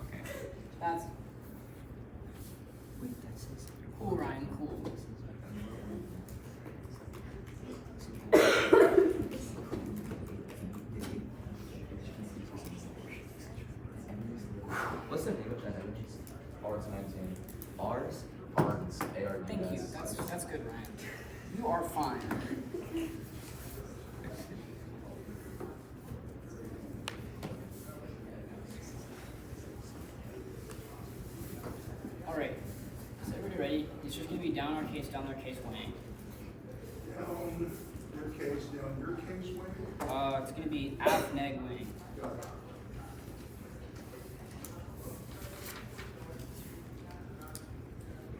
Speaker 1: Okay. That's
Speaker 4: Wait, that says.
Speaker 1: cool, Ryan. Cool.
Speaker 4: What's the name of that energy?
Speaker 2: Arts 19.
Speaker 4: Ours?
Speaker 2: Arts, ARDS.
Speaker 1: Thank you. That's good, Ryan. You are fine. All right. Is everybody ready? It's just gonna be down our case way.
Speaker 5: Down your case, down your case way.
Speaker 1: It's gonna be af neg way.
Speaker 5: Got it.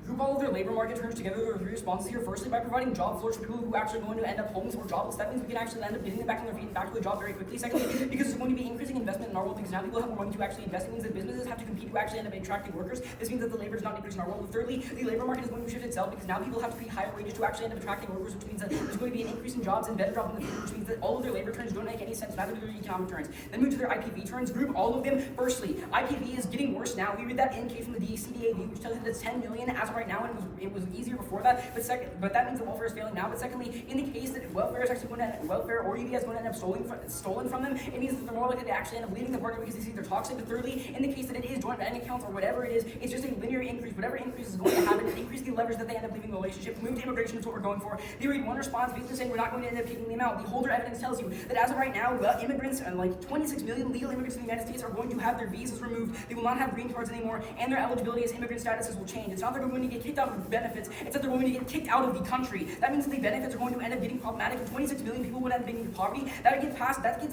Speaker 1: Group all of their labor market terms together. There are three responses here. Firstly, by providing job floors for people who are actually going to end up homeless or jobless. That means we can actually end up getting them back on their feet and back to a job very quickly. Secondly, because it's going to be increasing investment in our world because now people have more money to actually invest. It means that businesses have to compete to actually end up attracting workers. This means that the labor is not increasing in our world. Thirdly, the labor market is going to shift itself because now people have to pay higher wages to actually end up attracting workers, which means that there's going to be an increase in jobs and better jobs in the future, which means that all of their labor terms don't make any sense, neither do their economic terms. Then move to their IPV terms. Group all of them. Firstly, IPV is getting worse now. We read that in case from the DCDAV, which tells you that it's 10 million as of right now, and it was easier before that. But that means that welfare is failing now. But secondly, in the case that welfare is actually going to welfare or UBI is going to end up stolen from them, it means that they're more likely to actually end up leaving the partner because they see they're toxic. But thirdly, in the case that it is joint bank accounts or whatever it is, it's just a linear increase. Whatever increase is going to happen, increase the leverage that they end up leaving the relationship. Move to immigration is what we're going for. They read one response basically saying we're not going to end up kicking them out. The holder evidence tells you that as of right now, immigrants, like 26 million legal immigrants in the United States, are going to have their visas removed. They will not have green cards anymore, and their eligibility as immigrant statuses will change. It's not that they're going to get kicked out of benefits, it's that they're going to get kicked out of the country. That means that the benefits are going to end up getting problematic, and 26 million people would end up being in poverty. That gets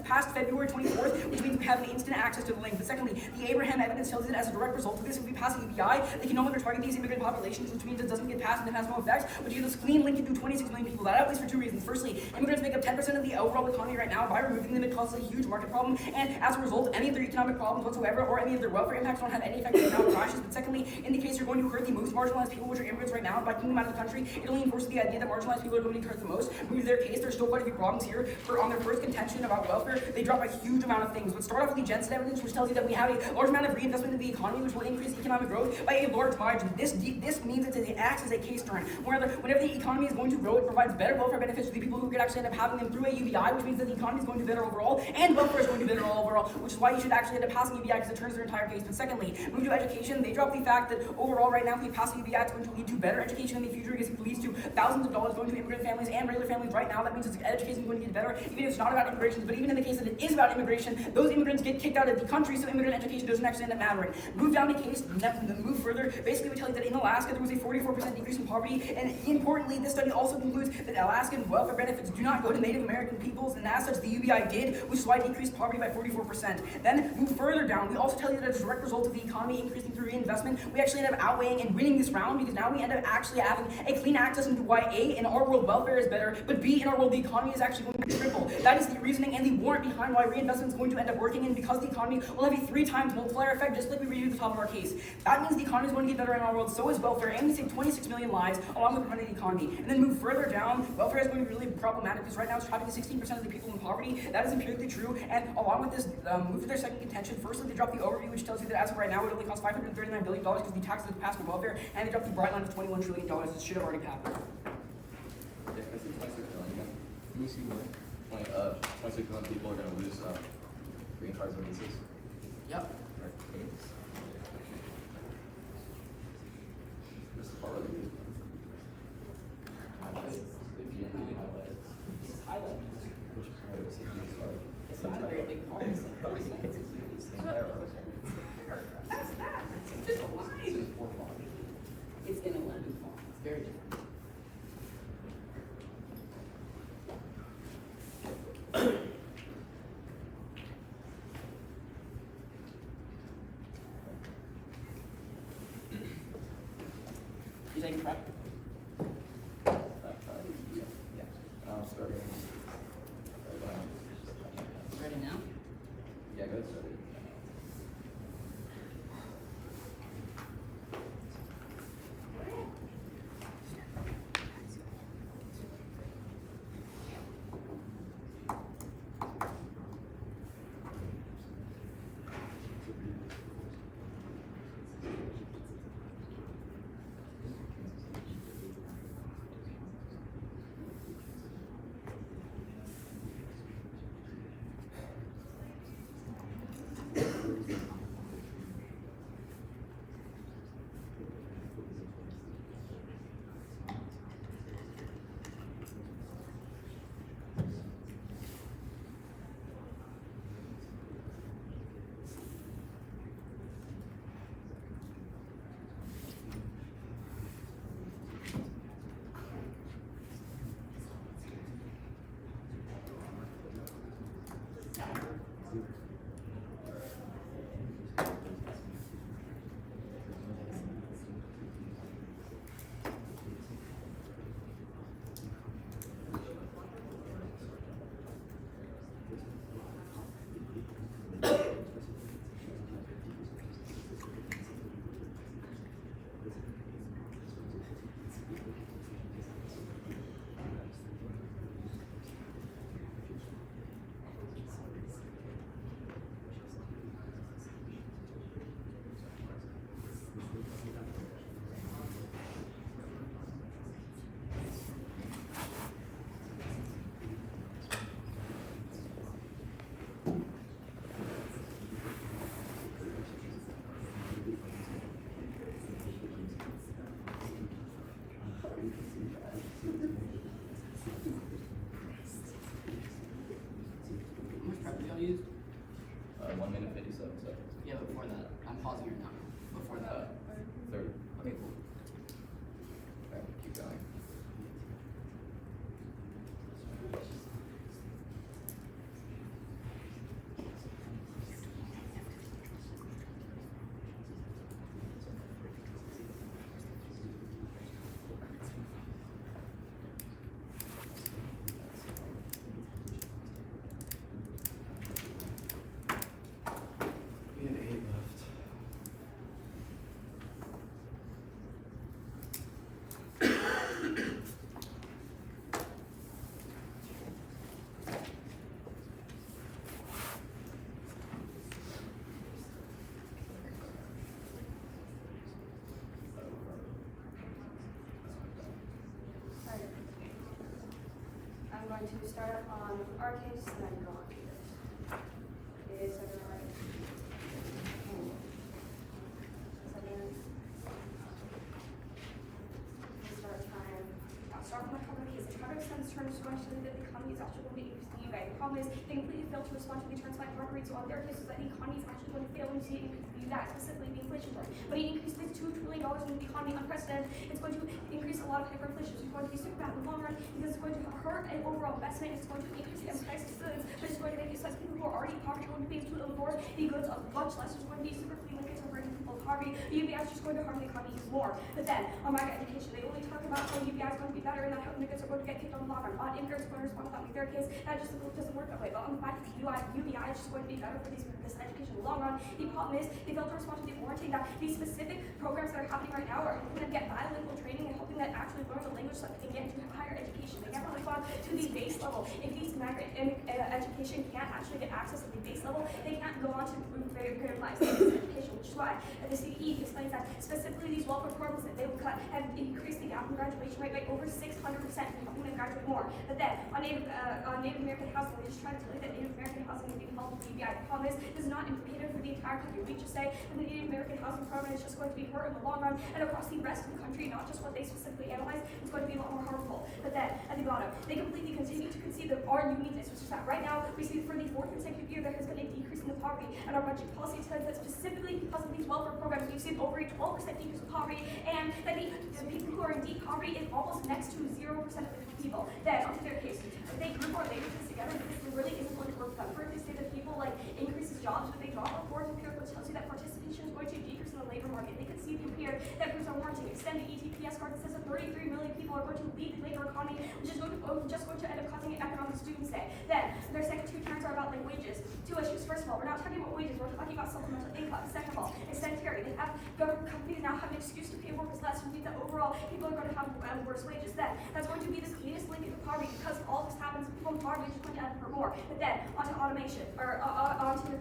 Speaker 1: passed February 24th, which means we have an instant access to the link. But secondly, the Abraham evidence tells you that as a direct result of this, if we pass the UBI, they can no longer target these immigrant populations, which means it doesn't get passed and it has no effect. But you get this clean link into 26 million people. That at least for two reasons. Firstly, immigrants make up 10% of the overall economy right now. By removing them, it causes a huge market problem, and as a result, any of their economic problems whatsoever or any of their welfare impacts don't have any effect on economic crashes. But secondly, in the case you're going to hurt the most marginalized people, which are immigrants right now, by kicking them out of the country, it only enforces the idea that marginalized people are going to be hurt the most. Move to their case, there's still quite a few problems here. On their first contention about welfare, they drop a huge amount of things. But start off with the Jensen evidence, which tells you that we have a large amount of reinvestment in the economy, which will increase economic growth by a large margin. This means that it acts as a case turn. Whenever the economy is going to grow, it provides better welfare benefits to the people who could actually end up having them through a UBI, which means that the economy is going to be better overall, and welfare is going to be better overall, which is why you should actually end up passing UBI because it turns their entire case. But secondly, move to education. They drop the fact that overall right now, if we pass the UBI, it's going to lead to better education in the future because it leads to thousands of dollars going to immigrant families and regular families right now. That means that education is going to get better, even if it's not about immigration. But even in the case that it is about immigration, those immigrants get kicked out of the country, so immigrant education doesn't actually end up mattering. Move down the case, then move further. Basically, we tell you that in Alaska, there was a 44% decrease in poverty, and importantly, this study also concludes that Alaskan welfare benefits do not go to Native American peoples, and as such, the UBI did, which is why it decreased poverty by 44%. Then move further down. We also tell you that as a direct result of the economy increasing through reinvestment, we actually end up outweighing and winning this round because now we end up actually having a clean access into why A, in our world, welfare is better, but B, in our world, the economy is actually going to triple. That is the reasoning and the warrant behind why reinvestment is going to end up working, and because the economy will have a 3 times multiplier effect, just like we reviewed at the top of our case. That means the economy is going to get better in our world, so is welfare, and we save 26 million lives along with running the economy. And then move further down, welfare is going to be really problematic because right now it's trapping 16% of the people in poverty. That is empirically true, and along with this, move to their second contention. Firstly, they drop the overview, which tells you that as of right now, it only costs $539 billion because the taxes have passed for welfare, and they drop the bright line of $21 trillion. This should have already happened.
Speaker 2: Yeah, I see 26 million again.
Speaker 4: Can you see what?
Speaker 2: 26 million people are going to lose green cards and visas.
Speaker 1: Yep.
Speaker 2: This is part of the
Speaker 1: It's not a very big part. It's just a line. It's in a London font. It's very different. getting prepped?
Speaker 2: Starting.
Speaker 1: Ready now?
Speaker 2: Yeah, go ahead, start it.
Speaker 1: How much prep do y'all use?
Speaker 2: 1 minute 57 seconds.
Speaker 1: Yeah, before that. I'm pausing your timer. Before that.
Speaker 2: 30.
Speaker 1: Okay, cool.
Speaker 2: Alright, keep going. We have 8 left.
Speaker 3: Alright. I'm going to start on our case and then go on to this. Is everyone ready? Start time. I'll start with my cover case. The cover extends term response to that the economy is actually going to increase the UVA. The problem is they completely failed to respond to the transplant market rate. So on their case is that the economy is actually going to fail into increase the UVA, specifically the inflation rate. But he increased this $2 trillion in the economy unprecedented. It's going to increase a lot of hyperinflation. So it's going to be super bad in the long run because it's going to hurt an overall investment. It's going to increase the price of goods, but it's going to make it so that people who are already poverty going to be able to afford the goods of much less. It's going to be super linked to hurting people of poverty. The UBI is just going to harm the economy even more. But then on migrant education, they only talk about how UBI is going to be better and that how immigrants are going to get kicked on the long run. On immigrants going to respond without their case, that just doesn't work that way. But on the fact that UBI is just going to be better for this education in the long run. The problem is they failed to respond to the warranting that these specific programs that are happening right now are helping them get bilingual training and helping them actually learn the language so that they can get into higher education. They can't respond to the base level. If these migrant education can't actually get access at the base level, they can't go on to improve their lives. Education, which is why the CDE explains that specifically these welfare programs that they will cut have increased the gap in graduation rate by over 600%, helping them graduate more. But then on Native American housing, they just try to tell you that Native American housing is being helped with the UBI. The problem is this is not indicative for the entire country. We just say that the Native American housing program is just going to be hurt in the long run and across the rest of the country, not just what they specifically analyze, it's going to be a lot more harmful. But then at the bottom, they completely continue to concede that our uniqueness, which is that right now we see for the 4th consecutive year there has been a decrease in the poverty, and our budget policy says that specifically because of these welfare programs, we've seen over a 12% decrease in poverty, and that the people who are in deep poverty is almost next to 0% of the people. Then onto their case, if they group our labor force together, this really isn't going to work for them. First, they say that people like increases jobs, but they drop reports of peer, which tells you that participation is going to decrease in the labor market. They can see from here that groups are warranting extend the ETPS card that says economy, which is just going to end up causing economic doomsday. Then their second two terms are about like wages. Two issues. First of all, we're not talking about wages. We're talking about supplemental income. Second of all, it's sanitary. They have government companies now have an excuse to pay workers less, which means that overall people are going to have worse wages. Then that's going to be the cleanest link into poverty because all this happens. People in poverty are just going to end up for more. But then onto automation or onto.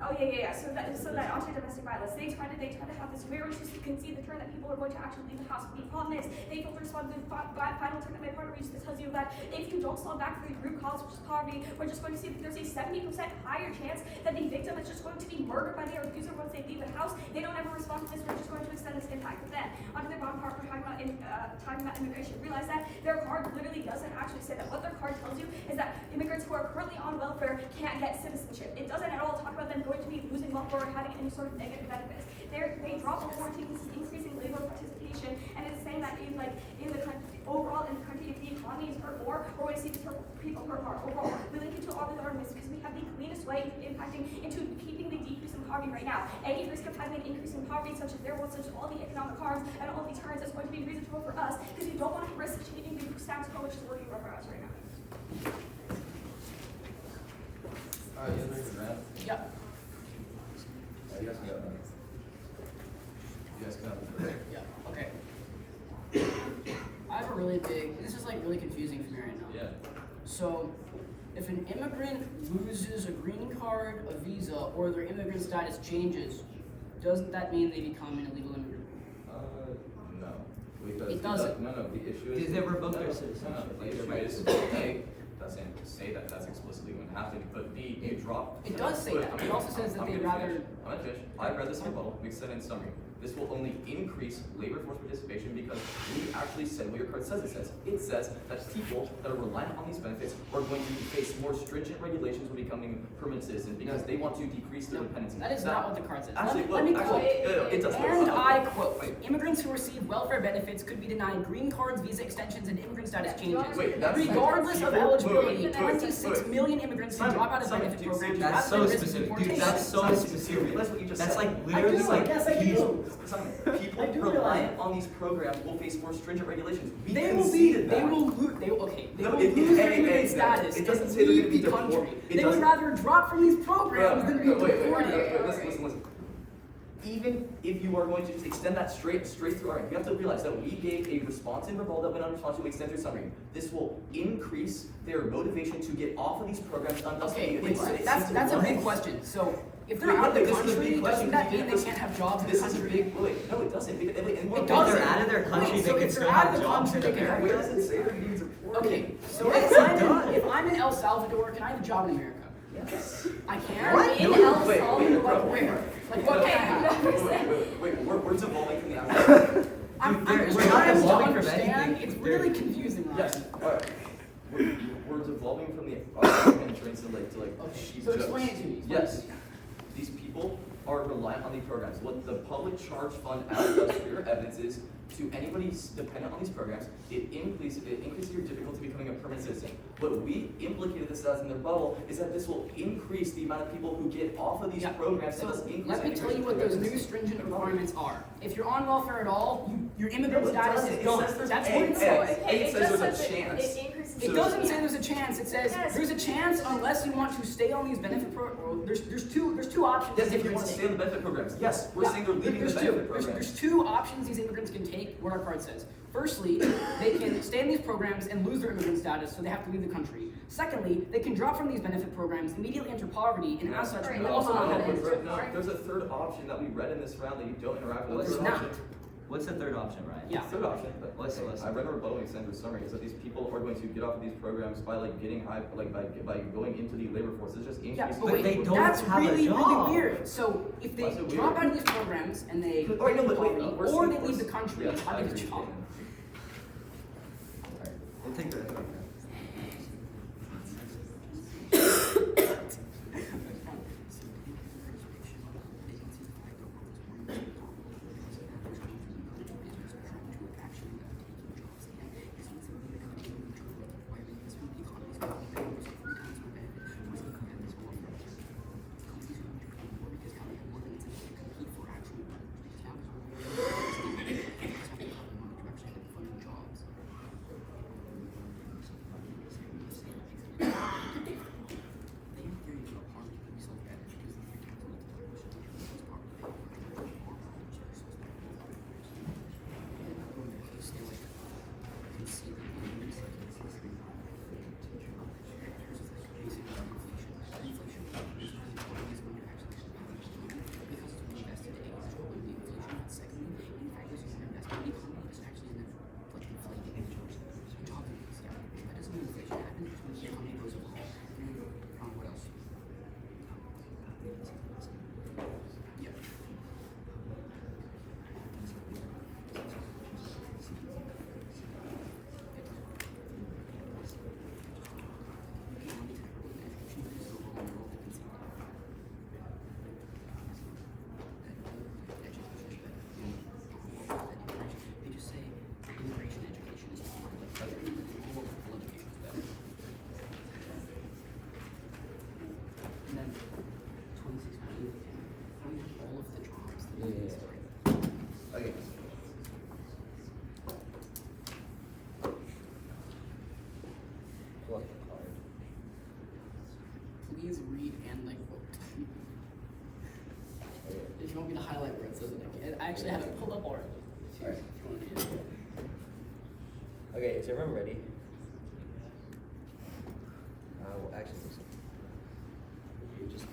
Speaker 3: So that onto domestic violence. They try to have this very conceived the turn that people are going to actually leave the house. But the problem is they fail to respond to the final turn that my partner reached that tells you that if you don't solve back for the root cause, which is poverty, we're just going to see that there's a 70% higher chance that the victim is just going to be murdered by their abuser once they leave the house. They don't ever respond to this. We're just going to extend this impact. But then onto the bottom part, we're talking about immigration. Realize that their card literally doesn't actually say that. What their card tells you is that immigrants who are currently on welfare can't get citizenship. It doesn't at all talk about them going to be losing welfare or having any sort of negative benefits. They drop the warranty. This is increasing labor participation, and it's saying that in the country, overall in the country, if the economy is hurt more, we're going to see people hurt more. Overall, we link into all these arguments because we have the cleanest way of impacting into keeping the decrease in poverty right now. Any risk of having an increase in poverty, such as all the economic harms and all the turns, is going to be reasonable for us because we don't want to risk changing the status quo, which is working for us right now.
Speaker 2: All right, you guys ready for draft?
Speaker 1: Yep.
Speaker 2: You guys can go. You guys can go.
Speaker 1: Yeah. Okay. I have a really big. This is like really confusing for me right now.
Speaker 2: Yeah.
Speaker 1: So, if an immigrant loses a green card, a visa, or their immigrant status changes, doesn't that mean they become an illegal immigrant?
Speaker 2: No. Because
Speaker 1: It doesn't.
Speaker 2: No, the issue is.
Speaker 4: Because they revoke their citizenship.
Speaker 2: No, the issue is A, doesn't say that that's explicitly going to happen, but B, you drop.
Speaker 1: It does say that. It also says that
Speaker 2: I'm
Speaker 1: they'd
Speaker 2: gonna
Speaker 1: rather.
Speaker 2: finish. I'm gonna finish. I read this in rebuttal. We said in summary. This will only increase labor force participation because we actually said what your card says it says. It says that people that are reliant on these benefits are going to face more stringent regulations when becoming permanent citizens because they want to decrease their dependency.
Speaker 1: That is not what the card says.
Speaker 2: Actually,
Speaker 1: let me
Speaker 2: look,
Speaker 1: quote.
Speaker 2: it does.
Speaker 1: And I quote, immigrants who receive welfare benefits could be denied green cards, visa extensions, and immigrant status changes.
Speaker 2: Wait, that's
Speaker 1: regardless of
Speaker 2: people-
Speaker 1: eligibility,
Speaker 2: wait.
Speaker 1: 26 million immigrants who drop out of
Speaker 2: Simon,
Speaker 1: benefit
Speaker 2: dude,
Speaker 1: programs
Speaker 4: That's
Speaker 1: rather
Speaker 4: so
Speaker 1: than risk
Speaker 4: specific. Dude,
Speaker 1: deportation.
Speaker 4: that's so
Speaker 2: Simon,
Speaker 4: specific.
Speaker 2: That's what you just
Speaker 4: That's
Speaker 2: said.
Speaker 4: like literally
Speaker 1: do,
Speaker 4: like
Speaker 1: yes, I do.
Speaker 2: People
Speaker 1: I do
Speaker 2: reliant on these programs will face more stringent regulations. We
Speaker 1: They will
Speaker 2: conceded that.
Speaker 1: they will lose their
Speaker 2: it-
Speaker 1: immigrant
Speaker 2: no,
Speaker 1: status
Speaker 2: it doesn't
Speaker 1: and
Speaker 2: say they're
Speaker 1: leave
Speaker 2: gonna be
Speaker 1: the country.
Speaker 2: deported. It
Speaker 1: They would
Speaker 2: doesn't-
Speaker 1: rather drop from these programs than be deported.
Speaker 2: Listen. Even if you are going to just extend that straight through our, you have to realize that we gave a response in rebuttal that went unresponsive to extend through summary. This will increase their motivation to get off of these programs.
Speaker 1: Okay, wait, that's a big question. So if they're out of the
Speaker 2: This is a
Speaker 1: country,
Speaker 2: big question
Speaker 1: doesn't that
Speaker 2: because
Speaker 1: mean they can't have jobs in the
Speaker 2: This is a
Speaker 1: country?
Speaker 2: big, wait, no, it doesn't.
Speaker 1: It
Speaker 4: If
Speaker 1: doesn't.
Speaker 4: they're out of their country,
Speaker 1: Wait,
Speaker 4: they
Speaker 1: so
Speaker 4: can
Speaker 1: if
Speaker 4: still
Speaker 1: they're out
Speaker 4: have
Speaker 1: of the
Speaker 4: jobs
Speaker 1: country,
Speaker 4: in
Speaker 1: they can
Speaker 4: America.
Speaker 1: have.
Speaker 2: Where does it say they're being deported?
Speaker 1: Okay, so
Speaker 2: Yes,
Speaker 1: if I'm in El Salvador, can I have a job in America?
Speaker 2: Yes.
Speaker 1: I can.
Speaker 4: What?
Speaker 1: In
Speaker 2: No,
Speaker 1: El
Speaker 2: wait,
Speaker 1: Salvador,
Speaker 2: bro.
Speaker 1: like where? Like what
Speaker 3: Okay,
Speaker 1: can I have?
Speaker 2: Wait, we're devolving from the outside.
Speaker 1: I'm
Speaker 4: We're
Speaker 1: just
Speaker 4: not
Speaker 1: trying to
Speaker 4: evolving from
Speaker 1: understand.
Speaker 4: anything.
Speaker 1: It's really confusing, right?
Speaker 2: Yes. Alright. We're devolving from the outside and turning to like
Speaker 1: Okay,
Speaker 2: cheap
Speaker 1: so
Speaker 2: jokes.
Speaker 1: explain it to me.
Speaker 2: Yes. These people are reliant on these programs. What the public charge fund act does for your evidence is to anybody dependent on these programs, it increases your difficulty becoming a permanent citizen. What we implicated this as in the rebuttal is that this will increase the amount of people who get off of these programs and thus
Speaker 1: So
Speaker 2: increase
Speaker 1: let me tell you what those new stringent requirements are. If you're on welfare at all, your immigrant status is gone. That's what it says.
Speaker 2: It says there's a chance.
Speaker 3: It increases.
Speaker 1: It doesn't say there's a chance. It says
Speaker 3: Yes.
Speaker 1: there's a chance unless you want to stay on these benefit programs. There's two options.
Speaker 2: Yes,
Speaker 1: these
Speaker 2: if you want
Speaker 1: immigrants
Speaker 2: to
Speaker 1: take.
Speaker 2: stay on the benefit programs. Yes, we're saying they're leaving the
Speaker 1: There's
Speaker 2: benefit
Speaker 1: two.
Speaker 2: programs.
Speaker 1: There's two options these immigrants can take. What our card says. Firstly, they can stay in these programs and lose their immigrant status, so they have to leave the country. Secondly, they can drop from these benefit programs, immediately enter poverty, and as such,
Speaker 3: Right,
Speaker 1: will also not have
Speaker 2: No, there's a third option that we read in this round that you don't interact with.
Speaker 1: There's
Speaker 2: Third
Speaker 1: not.
Speaker 2: option.
Speaker 4: What's the third option, Ryan?
Speaker 1: Yeah.
Speaker 2: Third option, but
Speaker 4: Listen.
Speaker 2: I read a rebuttal and extended summary is that these people are going to get off of these programs by like getting high, like by going into the labor force. It's just
Speaker 1: Yeah,
Speaker 2: increasing.
Speaker 1: but
Speaker 4: But
Speaker 1: wait,
Speaker 4: they don't
Speaker 1: that's
Speaker 4: have a
Speaker 1: really,
Speaker 4: job.
Speaker 1: really weird. So if they
Speaker 2: Why is it
Speaker 1: drop
Speaker 2: weird?
Speaker 1: out of these programs and they
Speaker 2: Oh, wait, no, but wait,
Speaker 1: poverty,
Speaker 2: we're
Speaker 1: or
Speaker 2: saying-
Speaker 1: they leave the
Speaker 2: we're-
Speaker 1: country,
Speaker 2: yes,
Speaker 1: how
Speaker 2: I
Speaker 1: do they
Speaker 2: agree.
Speaker 1: job?
Speaker 2: Alright, we'll take that.
Speaker 1: And then 26 million. All of the jobs.
Speaker 4: Yeah. Okay. Pull up the card.
Speaker 1: Please read and like quote.
Speaker 4: Okay.
Speaker 1: If you want me to highlight where it says it, I actually have it pulled up already.
Speaker 4: Alright.
Speaker 1: If you want to read it.
Speaker 4: Okay, is everyone ready? Well, actually, you just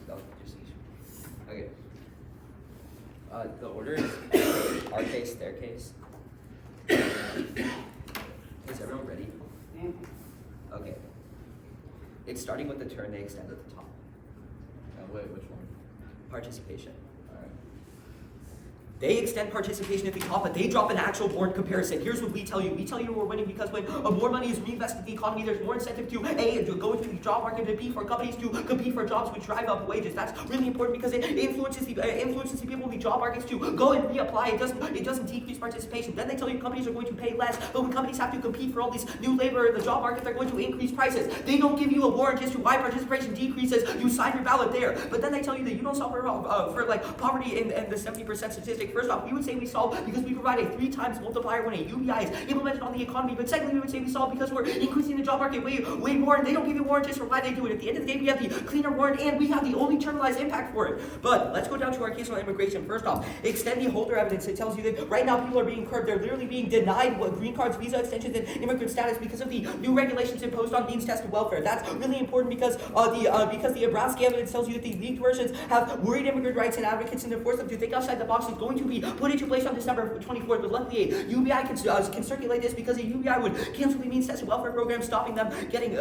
Speaker 4: okay. The order is our case, their case. Is everyone ready? Okay. It's starting with the turn they extend at the top.
Speaker 2: Wait, which one?
Speaker 4: Participation.
Speaker 2: Alright.
Speaker 4: They extend participation at the top, but they drop an actual board comparison. Here's what we tell you. We tell you we're winning because when more money is reinvested in the economy, there's more incentive to go into the job market, to be for companies to compete for jobs which drive up wages. That's really important because it influences the people in the job markets to go and reapply. It doesn't decrease participation. Then they tell you companies are going to pay less, but when companies have to compete for all these new labor in the job market, they're going to increase prices. They don't give you a warrant as to why participation decreases. You sign your ballot there, but then they tell you that you don't solve for like poverty in the 70% statistic. First off, we would say we solve because we provide a 3 times multiplier when a UBI is implemented on the economy. But secondly, we would say we solve because we're increasing the job market way more, and they don't give you warrant just for why they do it. At the end of the day, we have the cleaner warrant, and we have the only internalized impact for it. But let's go down to our case on immigration. First off, extend the holder evidence. It tells you that right now people are being curbed. They're literally being denied green cards, visa extensions, and immigrant status because of the new regulations imposed on means-tested welfare. That's really important because the Nebraska evidence tells you that the leaked versions have worried immigrant rights and advocates and force them to think outside the box. Is going to be put into place on December 24th, but luckily a UBI can circulate this because a UBI would cancel the means-tested welfare program, stopping them getting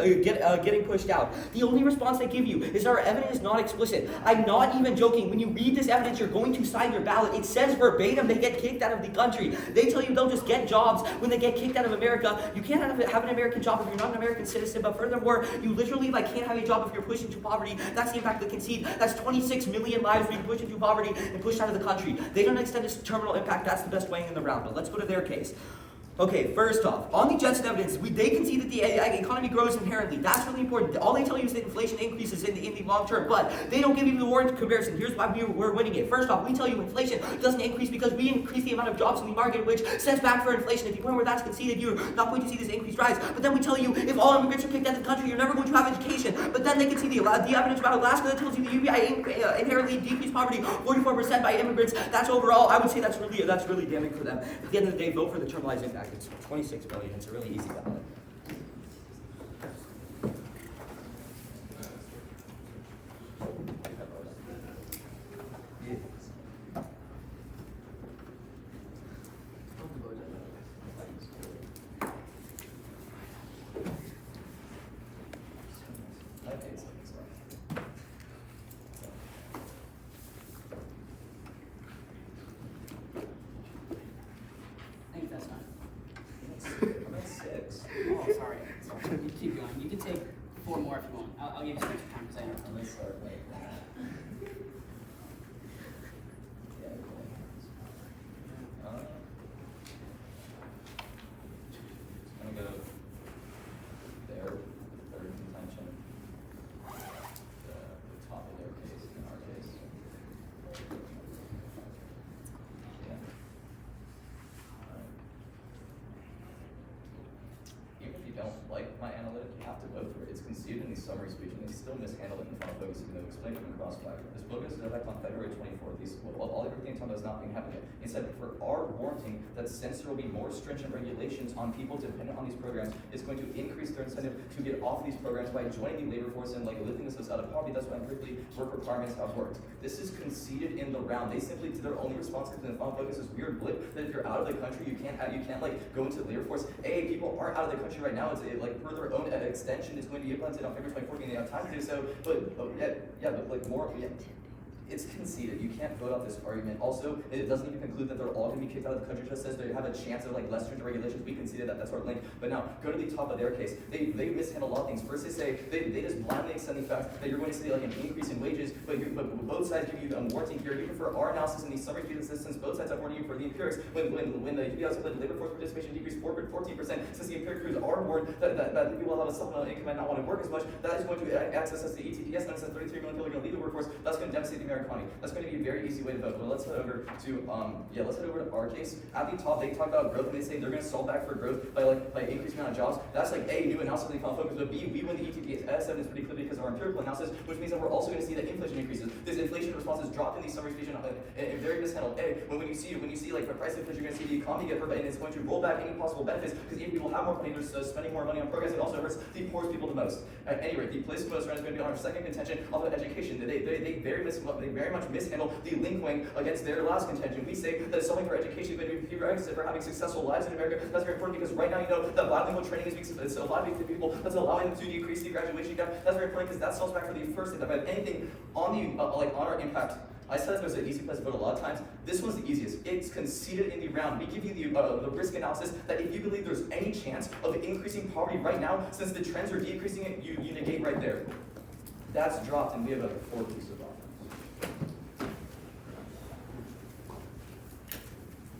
Speaker 4: pushed out. The only response they give you is our evidence is not explicit. I'm not even joking. When you read this evidence, you're going to sign your ballot. It says verbatim they get kicked out of the country. They tell you they'll just get jobs when they get kicked out of America. You can't have an American job if you're not an American citizen, but furthermore, you literally can't have a job if you're pushed into poverty. That's the impact they concede. That's 26 million lives being pushed into poverty and pushed out of the country. They don't extend this terminal impact. That's the best weighing in the round. But let's go to their case. Okay, first off, on the Jesuit evidence, they concede that the economy grows inherently. That's really important. All they tell you is that inflation increases in the long term, but they don't give you the warrant comparison. Here's why we're winning it. First off, we tell you inflation doesn't increase because we increase the amount of jobs in the market, which sets back for inflation. At the point where that's conceded, you're not going to see this increased rise. But then we tell you if all immigrants are kicked out of the country, you're never going to have education. But then they can see the evidence about Alaska that tells you the UBI inherently decreased poverty 44% by immigrants. That's overall, I would say that's really damning for them. At the end of the day, vote for the terminalized impact. It's 26 billion. It's a really easy ballot.
Speaker 1: I think that's not.
Speaker 2: I'm at 6.
Speaker 1: Oh, sorry. You keep going. You can take 4 more if you want. I'll give you some extra time because I know.
Speaker 2: Let's start like that. Yeah. I'm gonna go there, third contention. The top of their case, in our case. Yeah. Alright. Even if you don't like my analytic, you have to vote for it. It's conceded in the summary speech, and they still mishandle it in the final focus, even though explained it in the crossfire. This book is in effect on February 24th. All everything talking about is not being happening. Instead, for our warranting that since there will be more stringent regulations on people dependent on these programs, it's going to increase their incentive to get off these programs by joining the labor force and lifting themselves out of poverty. That's why briefly work requirements have worked. This is conceded in the round. They simply did their only response because in the final focus is weird blip that if you're out of the country, you can't go into the labor force. People aren't out of the country right now. It's per their own extension. It's going to be implemented on February 24th, and they have time to do so. But more. Yeah. it's conceded. You can't vote out this argument. Also, it doesn't even conclude that they're all going to be kicked out of the country. Just says they have a chance of like less stringent regulations. We conceded that. That's our link. But now, go to the top of their case. They mishandle a lot of things. First, they say they just blindly extend the fact that you're going to see like an increase in wages, but both sides give you a warranty here. Even for our analysis in the summary feed assistance, both sides have warranty for the empirics. When the UBI said that labor force participation decreased 14%, since the empiric crews are warned that people will have a supplemental income and not want to work as much, that is going to access us to ETPS, and since 33 million people are going to leave the workforce, that's going to devastate the American economy. That's going to be a very easy way to vote. Well, let's head over to our case. At the top, they talk about growth, and they say they're going to solve back for growth by increasing the amount of jobs. That's like A, new analysis they found focus, but B, we win the ETPS evidence pretty clearly because of our empirical analysis, which means that we're also going to see that inflation increases. This inflation response is dropped in these summary station and very mishandled. A, when you see like the price inflation, you're going to see the economy get hurt, and it's going to roll back any possible benefits because even people have more money, they're spending more money on programs. It also hurts the poorest people the most. At any rate, the place of most rent is going to be on our second contention of education. They very much mishandle the link wing against their last contention. We say that solving for education is going to be prerequisite for having successful lives in America. That's very important because right now you know that bilingual training is a lot of people that's allowing them to decrease the graduation gap. That's very important because that solves back for the first thing. About anything on the on our impact. I said there's an easy place to vote a lot of times. This one's the easiest. It's conceded in the round. We give you the risk analysis that if you believe there's any chance of increasing poverty right now, since the trends are decreasing it, you negate right there. That's dropped, and we have a 4 piece of offense.